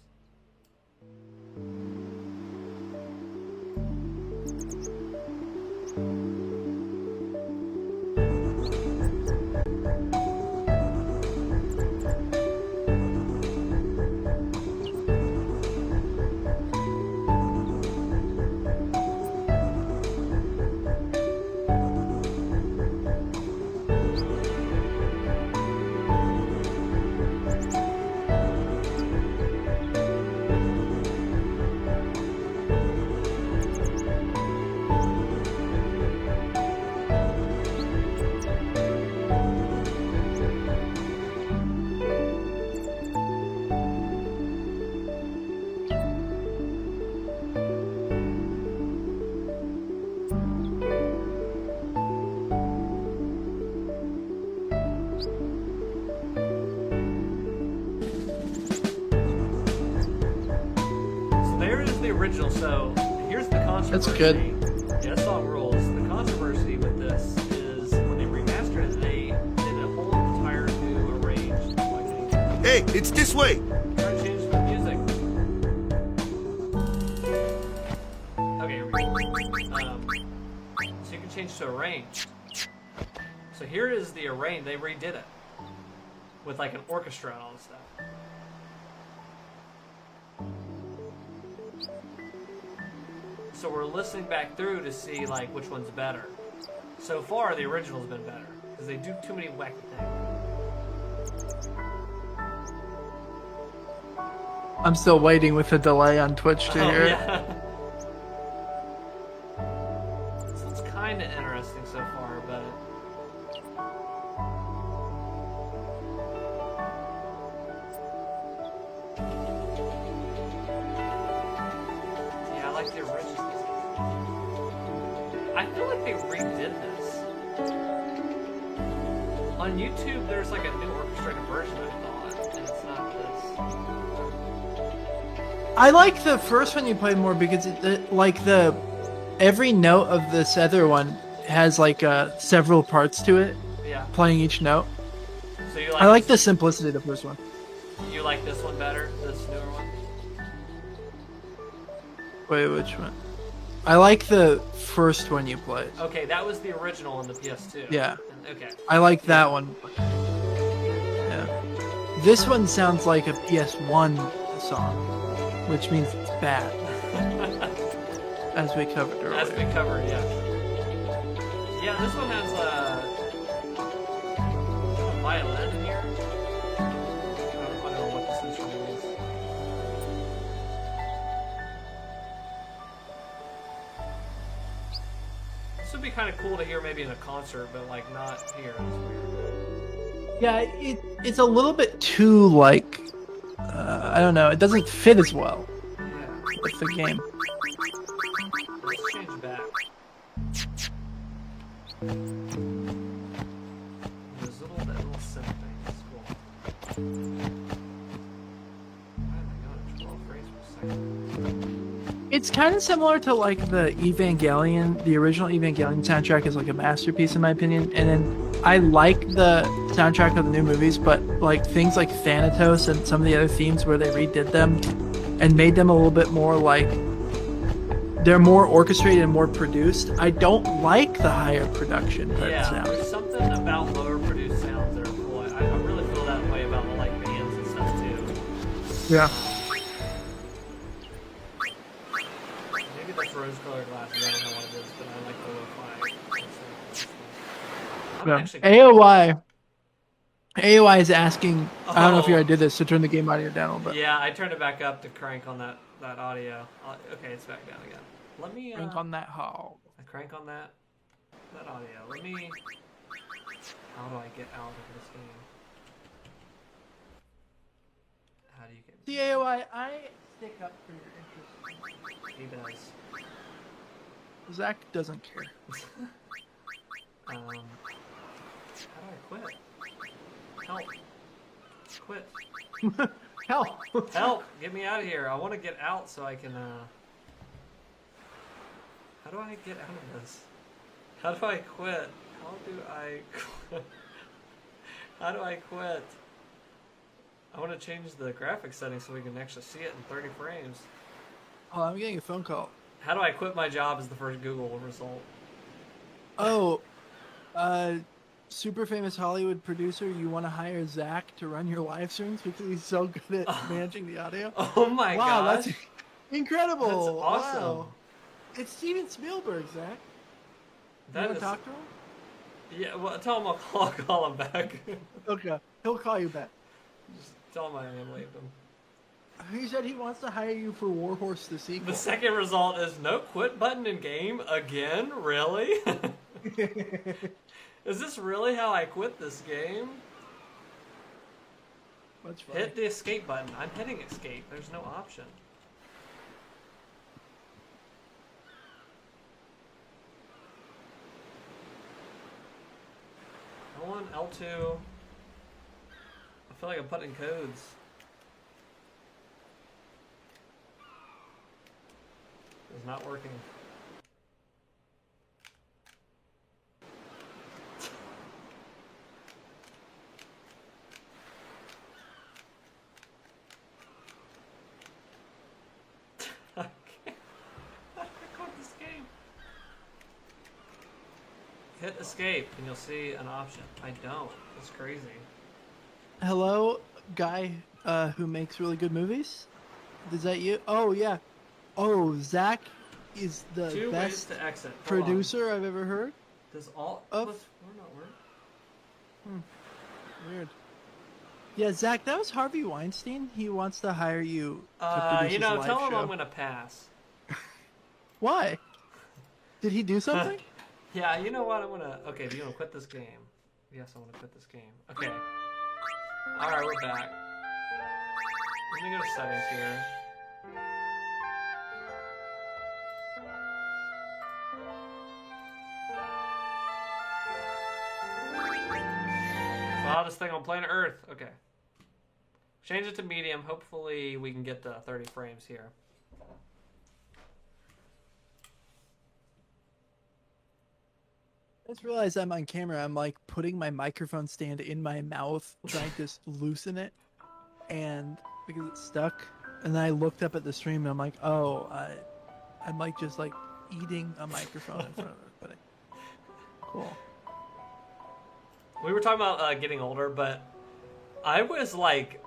original. So here's the controversy. That's good. Yeah, that song rules. The controversy with this is when they remastered it, they did a whole entire new arranged. Hey, it's this way. Try to change the music. Okay, here we go. So you can change to arranged. So here is the arrange. They redid it with like an orchestra and all this stuff. So we're listening back through to see like which one's better. So far, the original's been better because they do too many wacky things. I'm still waiting with the delay on Twitch to hear it. Yeah. So it's kind of interesting so far, but yeah, I like the original. I feel like they redid this. On YouTube, there's like a new orchestrated version, I thought, and it's not this. I like the first one you played more because every note of this other one has like several parts to it, Yeah. playing each note. So you I like the simplicity of the first one. You like this one better, this newer one? Wait, which one? I like the first one you played. Okay, that was the original on the PS2. Yeah. Okay. I like that one. Yeah. This one sounds like a PS1 song, which means it's bad. As we covered earlier. As we covered, yeah. Yeah, this one has a violin in here. I don't know what this instrument is. This would be kind of cool to hear maybe in a concert, but like not here. It's weird. Yeah, it's a little bit too like I don't know. It doesn't fit as well Yeah. with the game. Let's change back. There's that little synth thing. It's cool. Why am I going to 12 frames per second? It's kind of similar to like the Evangelion. The original Evangelion soundtrack is like a masterpiece in my opinion. And then I like the soundtrack of the new movies, but like things like Thanatos and some of the other themes where they redid them and made them a little bit more like they're more orchestrated and more produced. I don't like the higher production type Yeah, sound. there's something about lower produced sounds that are cool. I really feel that way about like bands and stuff too. Yeah. Maybe that's rose-colored glasses. I don't know what it is, but I like the lo-fi. I'm Yeah. actually. AOI is asking, I don't know if you Oh. already did this, to turn the game audio down a little bit. Yeah, I turned it back up to crank on that audio. Okay, it's back down again. Let me Crank on that hog. I crank on that audio. Let me. How do I get out of this game? How do you get? See, AOI, I stick up for your interests. He does. Zach doesn't care. How do I quit? Help! Quit! Hell. Help! Get me out of here! I want to get out so I can. How do I get out of this? How do I quit? How do I quit? How do I quit? I want to change the graphics settings so we can actually see it in 30 frames. Oh, I'm getting a phone call. How do I quit my job is the first Google result. Oh, super famous Hollywood producer, you want to hire Zach to run your live streams because he's so good at managing the audio? Oh my wow, gosh. that's incredible. That's awesome. Wow. It's Steven Spielberg, Zach. That you want is- to talk to him? Yeah, well, tell him I'll call him back. Okay, he'll call you back. Just tell him I unwaved him. He said he wants to hire you for Warhorse the sequel. The second result is no quit button in game again? Really? Is this really how I quit this game? That's funny. Hit the escape button. I'm hitting escape. There's no option. L1, L2. I feel like I'm putting codes. It's not working. I can't quit this game. Hit escape and you'll see an option. I don't. That's crazy. Hello, guy who makes really good movies. Is that you? Oh yeah. Oh, Zach is the Two ways best to exit. Hold producer I've ever heard. on. Does all Of- we're not work? Weird. Yeah, Zach, that was Harvey Weinstein. He wants to hire you to produce You his know, live tell him show. I'm gonna pass. Why? Did he do something? Yeah, you know what? I'm gonna. Okay, do you wanna quit this game? Yes, I wanna quit this game. Okay. Alright, we're back. Let me go to settings here. Wildest thing on planet Earth. Okay. Change it to medium. Hopefully we can get to 30 frames here. I just realized I'm on camera. I'm like putting my microphone stand in my mouth, trying to loosen it, and because it's stuck. And then I looked up at the stream and I'm like, oh, I'm like just like eating a microphone in front of everybody. Cool. We were talking about getting older, but I was like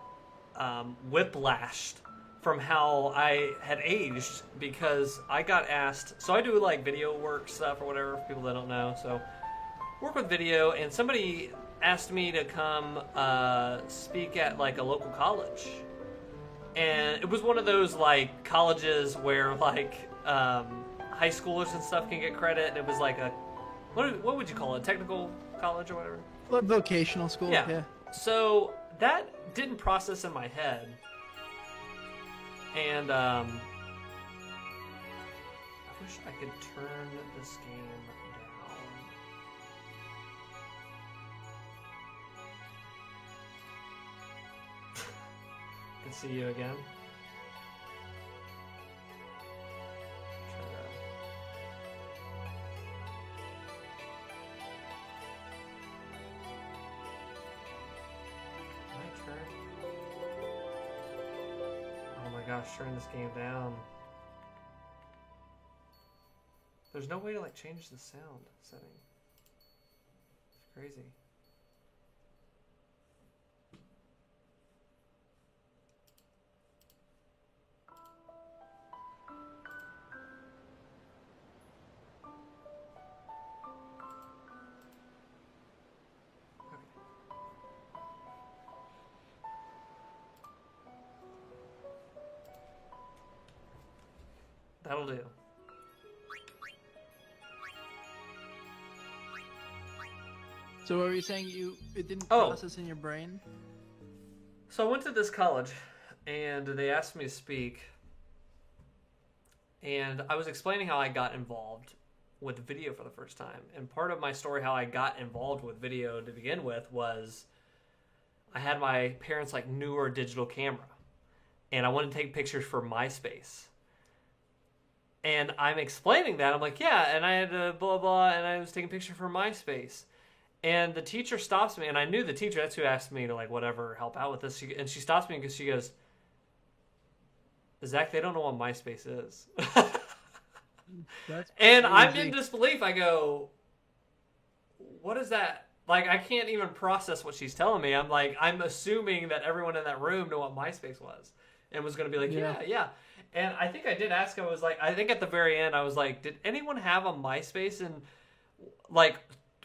whiplashed from how I had aged because I got asked. So I do like video work stuff or whatever for people that don't know. So work with video, and somebody asked me to come speak at like a local college, and it was one of those like colleges where like high schoolers and stuff can get credit, and it was like a what would you call it, technical college or whatever. What vocational school? Yeah. So that didn't process in my head. And I wish I could turn this game down. Can see you again. Try that. Oh my gosh, turn this game down. There's no way to like change the sound setting. It's crazy. That'll do. So what were you saying? It didn't Oh. process in your brain? So I went to this college, and they asked me to speak, and I was explaining how I got involved with video for the first time. And part of my story, how I got involved with video to begin with, was I had my parents' like newer digital camera, and I wanted to take pictures for MySpace. And I'm explaining that. I'm like, yeah, and I had a blah, blah, and I was taking a picture for MySpace. And the teacher stops me, and I knew the teacher, that's who asked me to, like, whatever, help out with this. And she stops me because she goes, Zach, they don't know what MySpace is. That's And I'm crazy. in disbelief. I go, what is that? Like, I can't even process what she's telling me. I'm like, I'm assuming that everyone in that room knew what MySpace was. And was going to be like, yeah. And I think I did ask, I was like, I think at the very end, I was like, did anyone have a MySpace? And, like,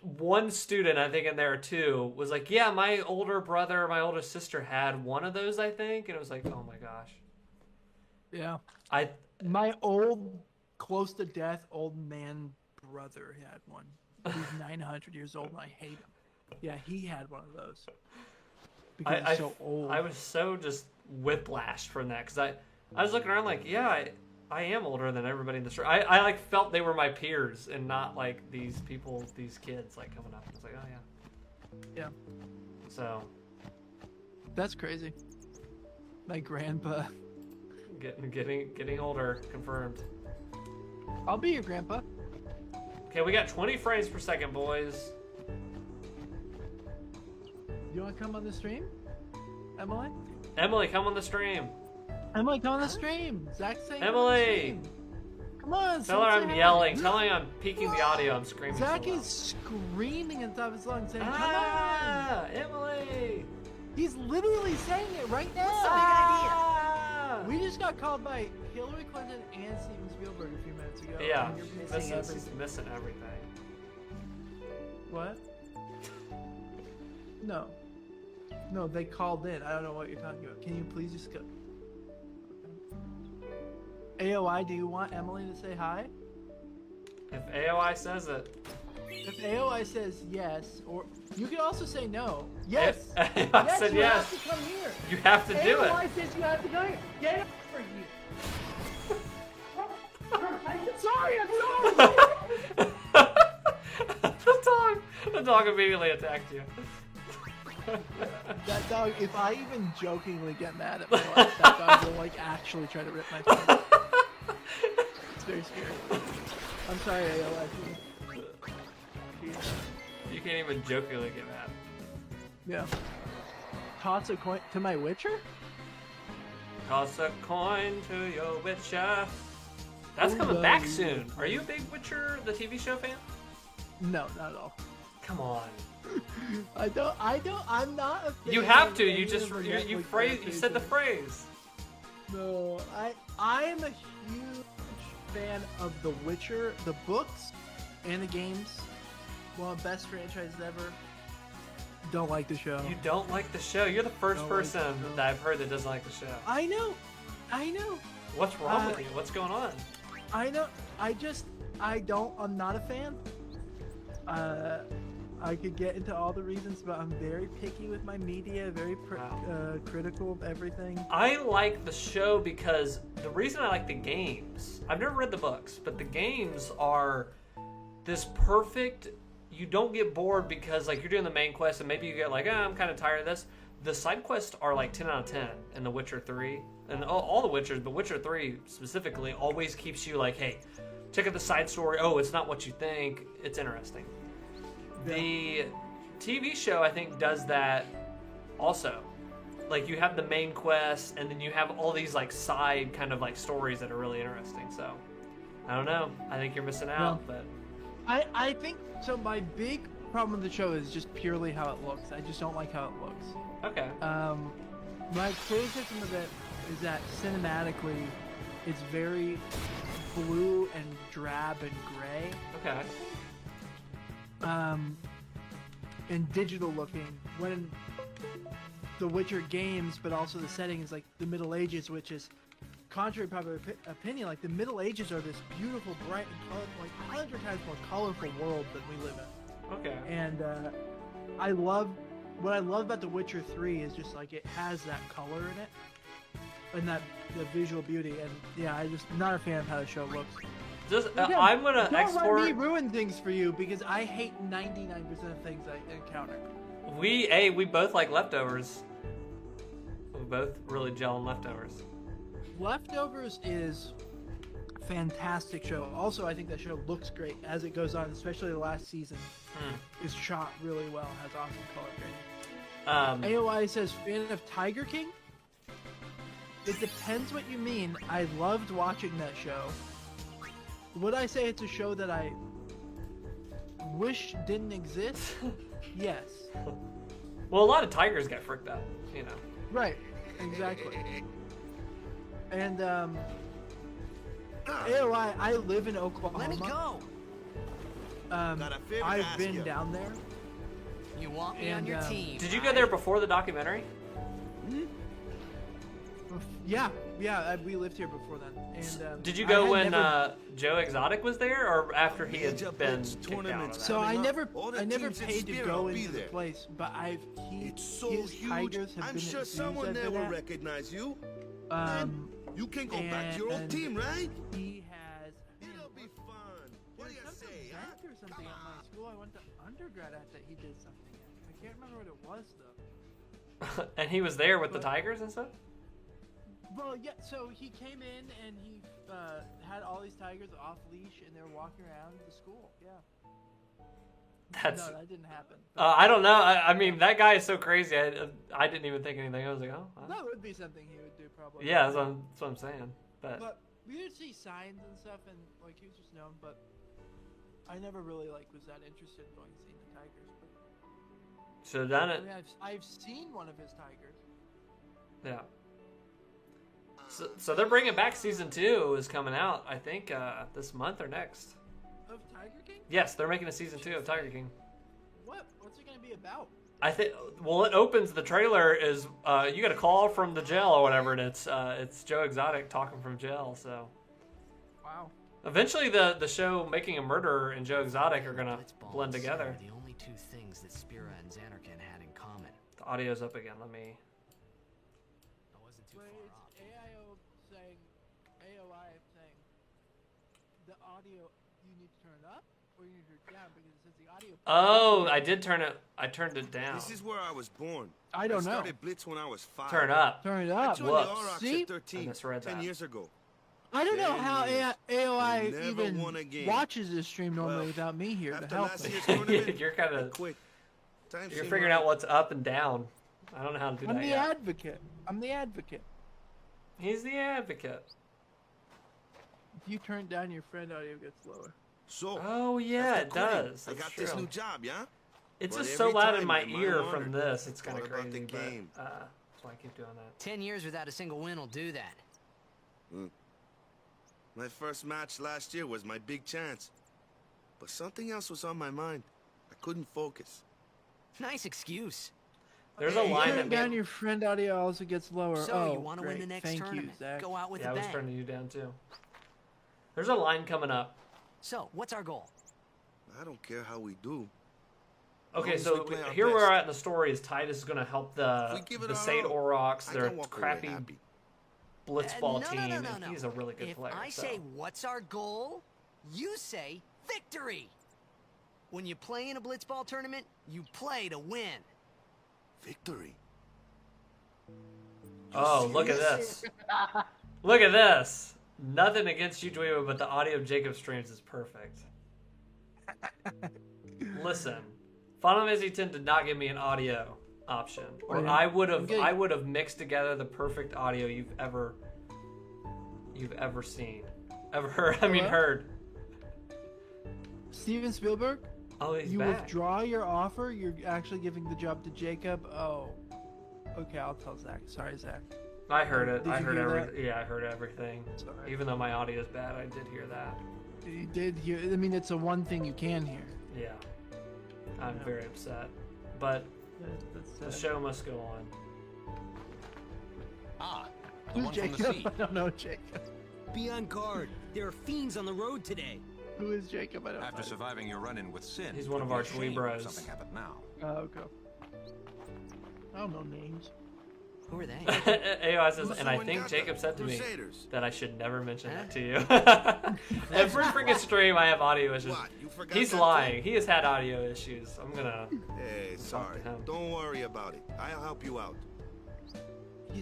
one student, I think in there too, was like, yeah, my older brother, my older sister had one of those, I think. And it was like, oh my gosh. Yeah. I My old, close to death old man brother had one. He's 900 years old and I hate him. Yeah, he had one of those. Because he's so old. I was so just whiplashed from that because I was looking around like, yeah, I am older than everybody in the store. I like felt they were my peers and not like these people, these kids like coming up. I was like, oh yeah. Yeah. So That's crazy. My grandpa. getting older, confirmed. I'll be your grandpa. Okay, we got 20 frames per second, boys. You want to come on the stream, Emily? Emily, come on the stream. Emily, come on the stream. Zach's saying Emily! Come on, Tell her I'm yelling. Tell her I'm peaking the audio. I'm screaming. Zach so loud. is screaming on top of his lungs saying, come Ah, Emily! on! He's literally saying it right now! Ah! We just got called by Hillary Clinton and Steven Spielberg a few minutes ago. Yeah, and you're missing everything. missing everything. What? No. No, they called in. I don't know what you're talking about. Can you please just go? AOI, do you want Emily to say hi? If AOI says it. If AOI says yes, or you can also say no. Yes. I said you yes. have to come here. You have to do AOI it. says you have to come here. Get over here. I'm sorry. The dog immediately attacked you. That dog, if I even jokingly get mad at my life, that dog will like actually try to rip my face. It's very scary. I'm sorry, AOI. You can't even jokingly get mad. Yeah. Toss a coin to my Witcher? Toss a coin to your Witcher. That's coming back soon. Are you a big Witcher, the TV show fan? No, not at all. Come on. I'm not a fan. You have to. of You any just of the you Netflix phrase. You said the adaptations. phrase. No, I'm a huge fan of The Witcher, the books, and the games. One of the best franchises ever. Don't like the show. You don't like the show. You're the first Don't like person the show. that I've heard that doesn't like the show. I know. What's wrong with you? What's going on? I know. I'm not a fan. I could get into all the reasons, but I'm very picky with my media, very critical of everything. I like the show because the reason I like the games, I've never read the books, but the games are this perfect, you don't get bored because like you're doing the main quest and maybe you get like, I'm kind of tired of this. The side quests are like 10 out of 10 in The Witcher 3. And all the Witchers, but Witcher 3 specifically always keeps you like, hey, check out the side story. Oh, it's not what you think. It's interesting. Yeah. The TV show, I think, does that also. Like, you have the main quest, and then you have all these, like, side kind of, like, stories that are really interesting. So, I don't know. I think you're missing out, but... I think, so my big problem with the show is just purely how it looks. I just don't like how it looks. Okay. My criticism of it is that cinematically, it's very blue and drab and gray. Okay. And digital looking, when the Witcher games, but also the setting is like the Middle Ages, which is contrary to popular opinion, like the Middle Ages are this beautiful, bright, and colorful, like 100 times more colorful world than we live in. Okay. And what I love about The Witcher 3 is just like it has that color in it, and the visual beauty. And yeah, I'm just not a fan of how the show looks. Just, Again, I'm gonna don't export... let me ruin things for you because I hate 99% of things I encounter. We both like leftovers. We both really gel on leftovers. Leftovers is a fantastic show. Also, I think that show looks great as it goes on, especially the last season. Is shot really well, has awesome color grading. AOI says, fan of Tiger King? It depends what you mean. I loved watching that show. Would I say it's a show that I wish didn't exist? Yes. Well, a lot of tigers get freaked out, you know. Right, exactly. And AOI, I live in Oklahoma. Let me go. I've been down there. You want me on your team? Did you go there before the documentary? Yeah, we lived here before then. And did you go when Joe Exotic was there, or after he had been kicked out of that? So I never paid to go into the place, but It's so his huge. tigers have I'm been sure at zoos someone I've there been will at. recognize you. You can go back to your old and team, right? He has. It'll be fun. What do you There's some say, huh? event or something at my school I went to undergrad at that he did something at. I can't remember what it was though. And he was there with the tigers and stuff? Well, yeah. So he came in and he had all these tigers off leash, and they were walking around the school. Yeah. That's. No, that didn't happen. I don't know. I mean, that guy is so crazy. I didn't even think anything. I was like, oh. That would be something he would do, probably. Yeah, that's what I'm saying. But we did see signs and stuff, and like he was just known. But I never really was that interested in going and seeing the tigers. But should have done I it. mean, I've seen one of his tigers. Yeah. So they're bringing back season 2 is coming out. I think this month or next. Of Tiger King? Yes, they're making a season 2 of Tiger King. What's it gonna be about? I think. Well, it opens. The trailer is you get a call from the jail or whatever, and it's Joe Exotic talking from jail. So. Wow. Eventually, the show Making a Murderer and Joe Exotic are gonna Blitzball blend and together. Sarah are the only two things that Spira and Zanarkand had in common. The audio's up again. Let me. I wasn't too Wait, far off. it's AOI saying the audio you need to turn it up or you need to turn it down because it says the audio. Oh, I did turn it. I turned it down. This is where I was born. I don't know. started Blitz when I was 5. Turn up. Turn it I up. joined Whoops. the Aurochs See? at 13, I misread 10 that. years ago. I don't know 10 how years. AOI We never even won a game. watches this stream normally Well, without me here to After help last me. year's tournament, You're kind I of. quit. Time You're seemed figuring right. out what's up and down. I don't know how to do I'm that the yet. advocate. I'm the advocate. He's the advocate. If you turn it down, your friend audio gets lower. So, Oh yeah, after it quitting, does. I That's got true. this new job, yeah? It's But just so every loud in time my my mind ear wandered. from this. It's kind of What about crazy, the but game? that's why I keep doing that. 10 years without a single win will do that. My first match last year was my big chance. But something else was on my mind. I couldn't focus. Nice excuse. There's a line Turn that down your friend audio also gets lower. So oh, you want to win the next Thank tournament? You, Zach. Go out with yeah, I a was bang. turning you down too. There's a line coming up. So what's our goal? I don't care how we do. Okay, long as so we play our here we're best. at in the story is Titus is going to help If we give it the our Saint all, Aurochs. I They're a can walk away crappy happy. blitzball no, team, no, no, no, and no. he's a really good if player. I so. say what's our goal, you say victory. When you play in a blitzball tournament, you play to win. Victory. Oh, look at this. Look at this. Nothing against you, DweeBros, but the audio of Jacob streams is perfect. Listen, Final Fantasy X did not give me an audio option, or yeah. I would have mixed together the perfect audio you've ever seen, ever heard. I mean, Hello? heard. Steven Spielberg, Oh, he's you back. withdraw your offer. You're actually giving the job to Jacob. Oh, okay. I'll tell Zach. Sorry, Zach. I heard it. Did I you heard hear everything. Yeah, I heard everything. Sorry. Even though my audio is bad, I did hear that. You did hear. I mean, it's the one thing you can hear. Yeah, I'm very upset, but That's the show must go on. Ah, the Who's one from the Jacob? sea. I don't know Jacob. Be on guard. There are fiends on the road today. Who is Jacob? I don't After know. surviving your run-in with Sin, He's one of you'd be our ashamed if DweeBros. Something happened now. Oh, okay. I don't know names. Who are they? AOI says, Who's and I the think Wingata? Jacob said to me Crusaders. that I should never mention Huh? that to you. Every freaking stream I have audio issues. What? You forgot He's that lying. He has had audio issues. I'm gonna. too? Hey, sorry. him. Don't worry about it. I'll help you out.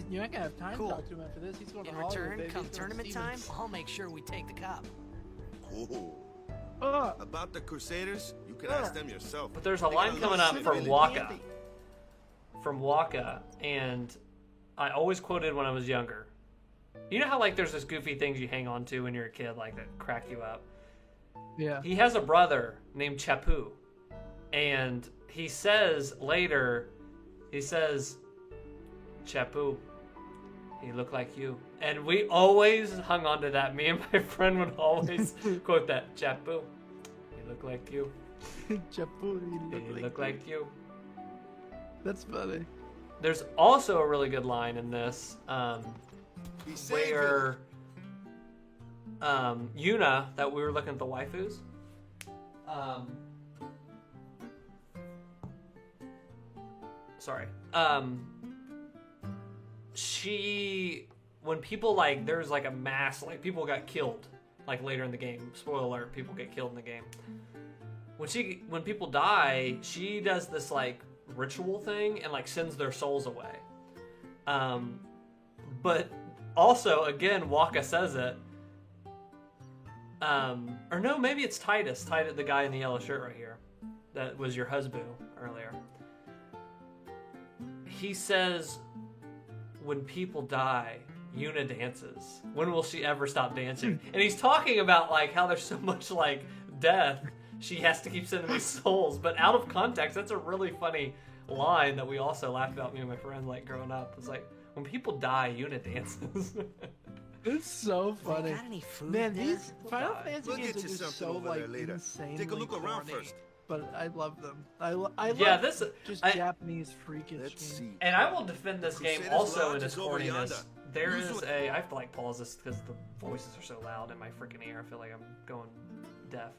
You're not gonna have time Cool. to talk to him after this. He's going In to Hollywood, return, baby. come He's going to tournament time, Stevens. I'll make sure we take the cup. Cool. Oh, About the Crusaders, you can ask them yourself. But there's a They line got a coming lot up of from really Waka. handy. From Waka, and I always quoted when I was younger. You know how like there's this goofy things you hang on to when you're a kid, like that crack you up. yeah. He has a brother named Chapu, and he says later, he says, Chapu, he looked like you. And we always hung on to that. Me and my friend would always quote that, Chapu, he looked like you. Chapu, He looked like you. That's funny. There's also a really good line in this, Be safe. where Yuna, that we were looking at the waifus, sorry, she, when people like, there's like a mass, like people got killed, like later in the game, spoiler alert, people get killed in the game. When people die, she does this like ritual thing and like sends their souls away. But Also, again, Waka says it. Or no, maybe it's Titus. Titus, the guy in the yellow shirt right here. That was your husband earlier. He says, when people die, Yuna dances. When will she ever stop dancing? And he's talking about like how there's so much like death, she has to keep sending these souls. But out of context, that's a really funny line that we also laughed about, me and my friend, like growing up. It's like, when people die, Yuna dances. It's so funny. Got any food Man, there? these Final Fantasy We'll games get are you just something so over there like later. insanely Take a look around corny, first. But I love them. I love this just I, Japanese freakish Let's games. see. and I will defend this game Crusaders also in Lodge its is over yonder. corniness. There is Usually- a. I have to like pause this because the voices are so loud in my freaking ear. I feel like I'm going deaf.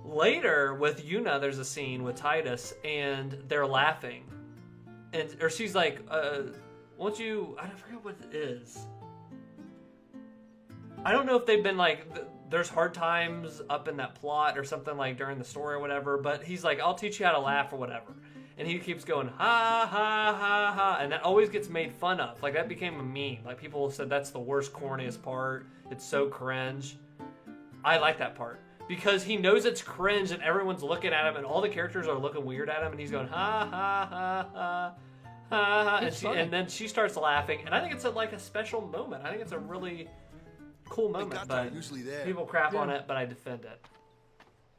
Later with Yuna, there's a scene with Titus, and they're laughing, or she's like, "Won't you?" I don't forget what it is. I don't know if they've been like, there's hard times up in that plot or something like during the story or whatever. But he's like, "I'll teach you how to laugh" or whatever. And he keeps going, ha, ha, ha, ha. And that always gets made fun of. Like, that became a meme. Like, people said that's the worst, corniest part. It's so cringe. I like that part. Because he knows it's cringe and everyone's looking at him and all the characters are looking weird at him. And he's going, ha, ha, ha, ha, ha, ha. And then she starts laughing. And I think it's like a special moment. I think it's a really cool moment. But usually there. people crap on it, but I defend it.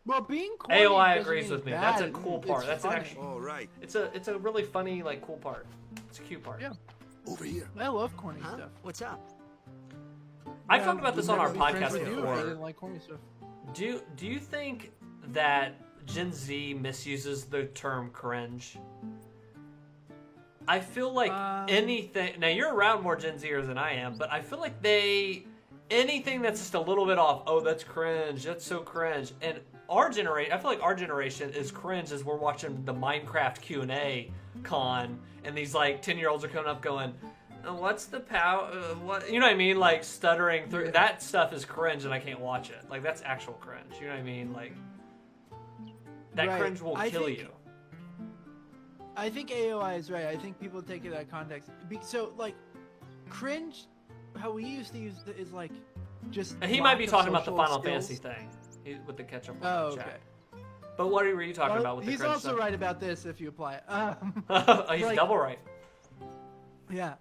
Well, being corny AOI doesn't agrees mean with me. bad. That's a cool part. It's That's an funny. actual. All right. It's a really funny, like, cool part. It's a cute part. Yeah. Over here. I love corny Huh? stuff. What's up? I've Yeah, talked about this on our we'd never be podcast friends with you if I before. didn't like corny stuff. Do you think that Gen Z misuses the term cringe? I feel like anything. Now you're around more Gen Zers than I am, but I feel like anything that's just a little bit off. Oh, that's cringe. That's so cringe. And our generation, I feel like our generation is cringe as we're watching the Minecraft Q&A con, and these like 10-year-olds are coming up going, "What's the power? What?" You know what I mean? Like stuttering through that stuff is cringe, and I can't watch it. Like that's actual cringe. You know what I mean? Like that Right. cringe will kill you. I think AOI is right. I think people take it out of context. So, like, cringe, how we used to use it is like just. And he might be lack of talking about the social Final skills. Fantasy thing with the ketchup on Oh, the okay. chat. But what were you talking Well, about with the he's cringe also stuff? right about this if you apply it. He's like- double right. Yeah.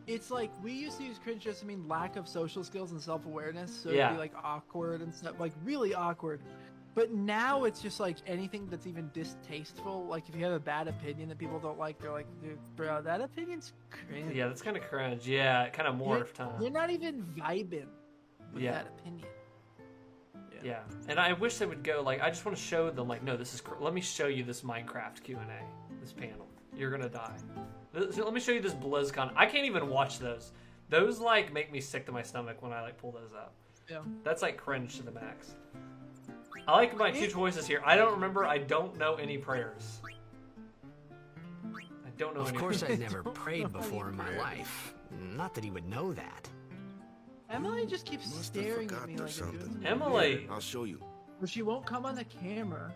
It's like we used to use cringe just to mean lack of social skills and self-awareness. So Yeah. it'd be like awkward and stuff, like really awkward. But now it's just like anything that's even distasteful. Like if you have a bad opinion that people don't like, they're like, "Dude, bro, that opinion's cringe." Yeah, that's kind of cringe. Yeah, it kind of morphed, huh? You're not even vibing with Yeah. that opinion. Yeah, and I wish they would go like, I just want to show them like, no, this is. Let me show you this Minecraft Q&A, this panel. You're gonna die. Let me show you this BlizzCon. I can't even watch those. Those like make me sick to my stomach when I like pull those up. Yeah. That's like cringe to the max. I like my two choices here. I don't remember. I don't know any prayers. I don't know Of any. course, I'd never prayed before in my life. Not that he would know that. Emily just keeps Must have staring at forgot me or like something. a good Emily. I'll show you. But she won't come on the camera.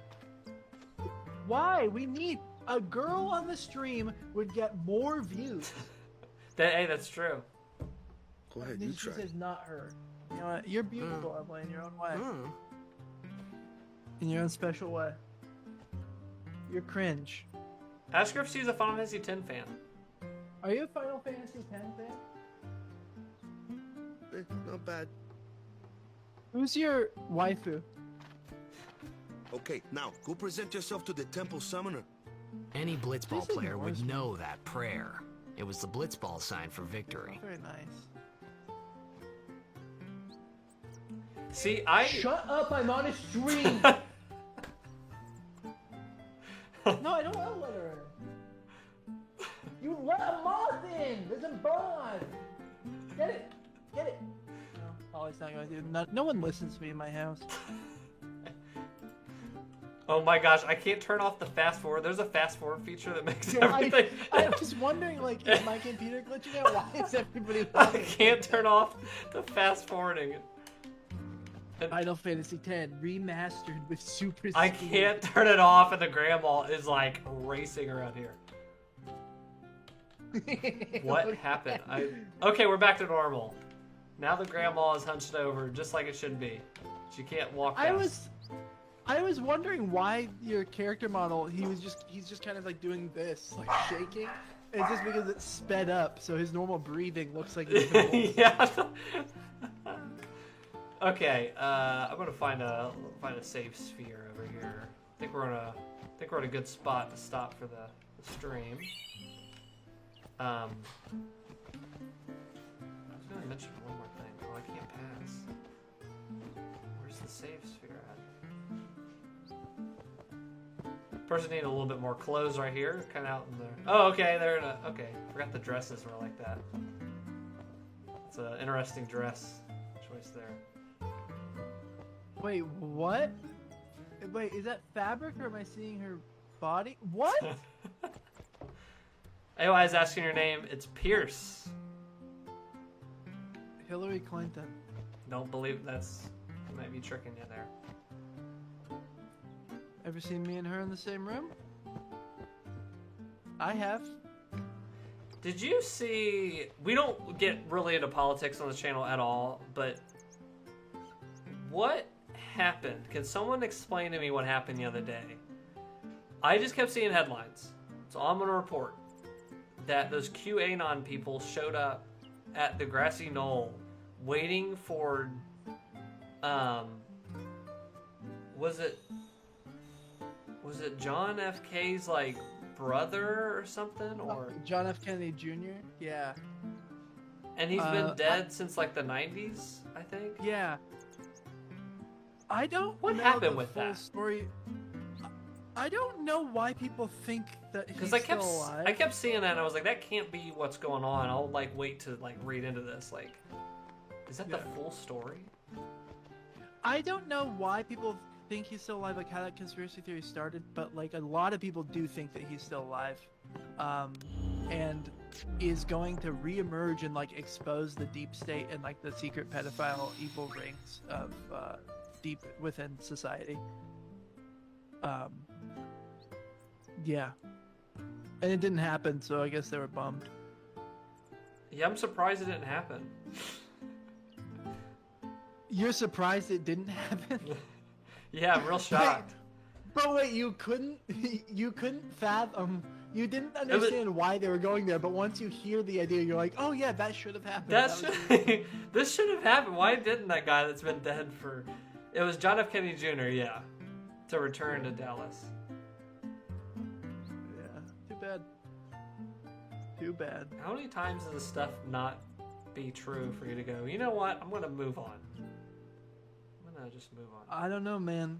Why? We need a girl on the stream would get more views. Hey, that's true. Go ahead, Then you she try. says not her. You know what? You're beautiful, Emily, in your own way. Hmm. In your own special way. You're cringe. Ask her if she's a Final Fantasy X fan. Are you a Final Fantasy X fan? Not bad. Who's your waifu? Okay, now go present yourself to the temple summoner. Any blitzball This is player would Norseman. know that prayer. It was the blitzball sign for victory. Very nice. See, I. Shut up! I'm on a stream. No, I don't want to let her in. You let a moth in. There's a bond. Get it. Get it. No, Holly's not gonna do. No one listens to me in my house. Oh my gosh, I can't turn off the fast forward. There's a fast forward feature that makes Yeah, everything. I was wondering, like, is my computer glitching out? Why is everybody? I laughing? can't turn off the fast forwarding. Final Fantasy X remastered with super. I speed. can't turn it off, and the grandma is like racing around here. What happened? Okay, we're back to normal. Now the grandma is hunched over, just like it should be. She can't walk down. I was wondering why your character model, he's just kind of like doing this, like shaking. It's just because it's sped up, so his normal breathing looks like he's yeah. Okay, I'm gonna find a safe sphere over here. I think we're in a good spot to stop for the stream. I was gonna mention one more thing. Oh, I can't pass. Where's the save sphere at? Person need a little bit more clothes right here, kind of out in there. Oh, okay, they're in a. Okay, forgot the dresses were like that. It's an interesting dress choice there. Wait, what? Wait, is that fabric or am I seeing her body? What? AOI is asking your name. It's Pierce. Hillary Clinton. Don't believe that's. I might be tricking you there. Ever seen me and her in the same room? I have. Did you see? We don't get really into politics on this channel at all, but what happened? Can someone explain to me what happened the other day? I just kept seeing headlines, so I'm gonna report that those QAnon people showed up at the grassy knoll waiting for was it John F. K's like brother or something, or John F. Kennedy Jr.? Yeah. And he's been dead since like the 90s, I think. Yeah. I don't What know happened the with full that? Story. I don't know why people think that he's I still alive. I kept seeing that and I was like, that can't be what's going on. I'll like wait to like read into this. Like, is that the full story? I don't know why people think he's still alive, like how that conspiracy theory started, but like a lot of people do think that he's still alive, and is going to reemerge and like expose the deep state and like the secret pedophile evil rings of deep within society. Yeah, and it didn't happen, so I guess they were bummed. Yeah, I'm surprised it didn't happen. You're surprised it didn't happen? Yeah, I'm real shocked. But wait, you couldn't fathom, you didn't understand why they were going there, but once you hear the idea, you're like, oh yeah, that should have happened. This should have happened. Why didn't that guy that's been dead for... It was John F. Kennedy Jr., yeah, to return to Dallas. Yeah, too bad. Too bad. How many times does this stuff not be true for you to go, you know what, I'm going to move on. I'm going to just move on. I don't know, man.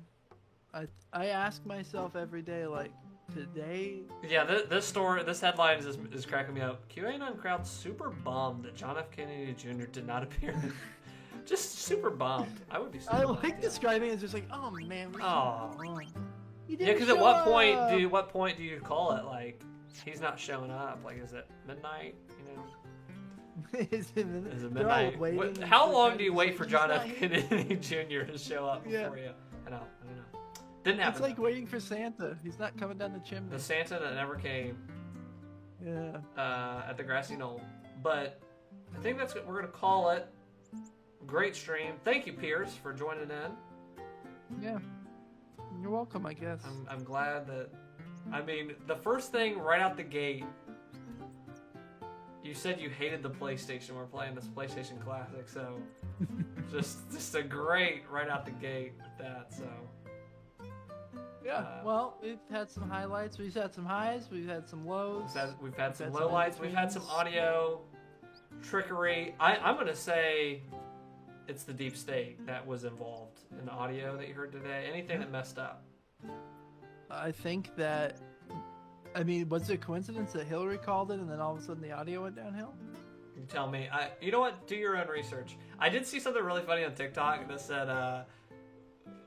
I ask myself every day, like, today... Yeah, this headline is cracking me up. QAnon crowd super bummed that John F. Kennedy Jr. did not appear. Just super bummed. I would be super I bummed, like describing it as just like, oh man, oh. Yeah, because at what point do you call it, like, he's not showing up? Like, is it midnight, you know? Is it midnight? Is it midnight? How long do you wait for John F. Kennedy Jr. to show up before you? I don't know. Didn't happen. It's like waiting for Santa. He's not coming down the chimney. The Santa that never came. Yeah. At the grassy knoll. But I think that's what we're gonna call it. Great stream. Thank you, Pierce, for joining in. Yeah. You're welcome, I guess. I'm glad that. I mean, the first thing right out the gate. You said you hated the PlayStation. We're playing this PlayStation Classic, so just a great right out the gate with that. So. Yeah, well, we've had some highlights, we've had some highs, we've had some lows. We've had some lowlights, we've had some audio trickery. I'm going to say it's the deep state that was involved in the audio that you heard today. Anything that messed up? I think that, I mean, was it a coincidence that Hillary called it and then all of a sudden the audio went downhill? You tell me. You know what? Do your own research. I did see something really funny on TikTok that said, it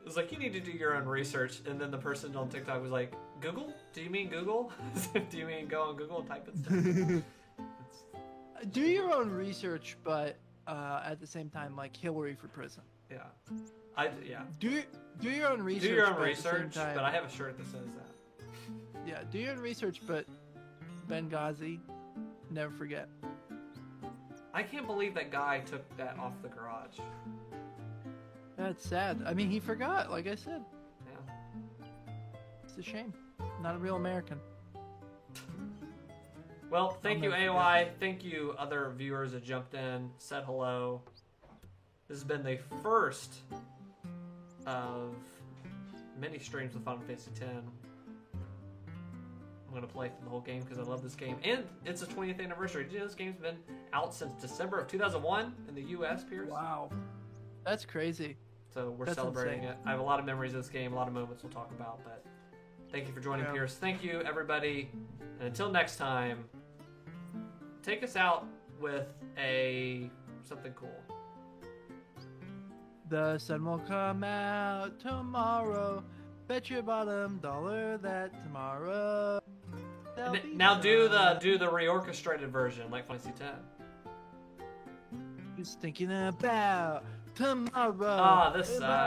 was like, you need to do your own research, and then the person on TikTok was like, Google? Do you mean Google? Do you mean go on Google and type in stuff? Do your own research, but at the same time, like Hillary for prison. Yeah. Do your own research. Do your own research, but I have a shirt that says that. Yeah, do your own research, but Benghazi Never forget. I can't believe that guy took that off the garage. That's sad. I mean, he forgot, like I said. Yeah. It's a shame. Not a real American. Well, thank you, never AOI. Thank you, other viewers that jumped in, said hello. This has been the first of many streams with Final Fantasy X. I'm going to play through the whole game because I love this game. And it's the 20th anniversary. Did you know this game's been out since December of 2001 in the US, Pierce? Wow. That's crazy. So we're That's celebrating insane. it. I have a lot of memories of this game, a lot of moments we'll talk about, but thank you for joining, Yeah. Pierce. Thank you, everybody. And until next time, take us out with something cool. The sun will come out tomorrow. Bet your bottom dollar that tomorrow. there'll be Now do sun. the reorchestrated version like Final Fantasy X. Just thinking about tomorrow. Ah, this If sucks. I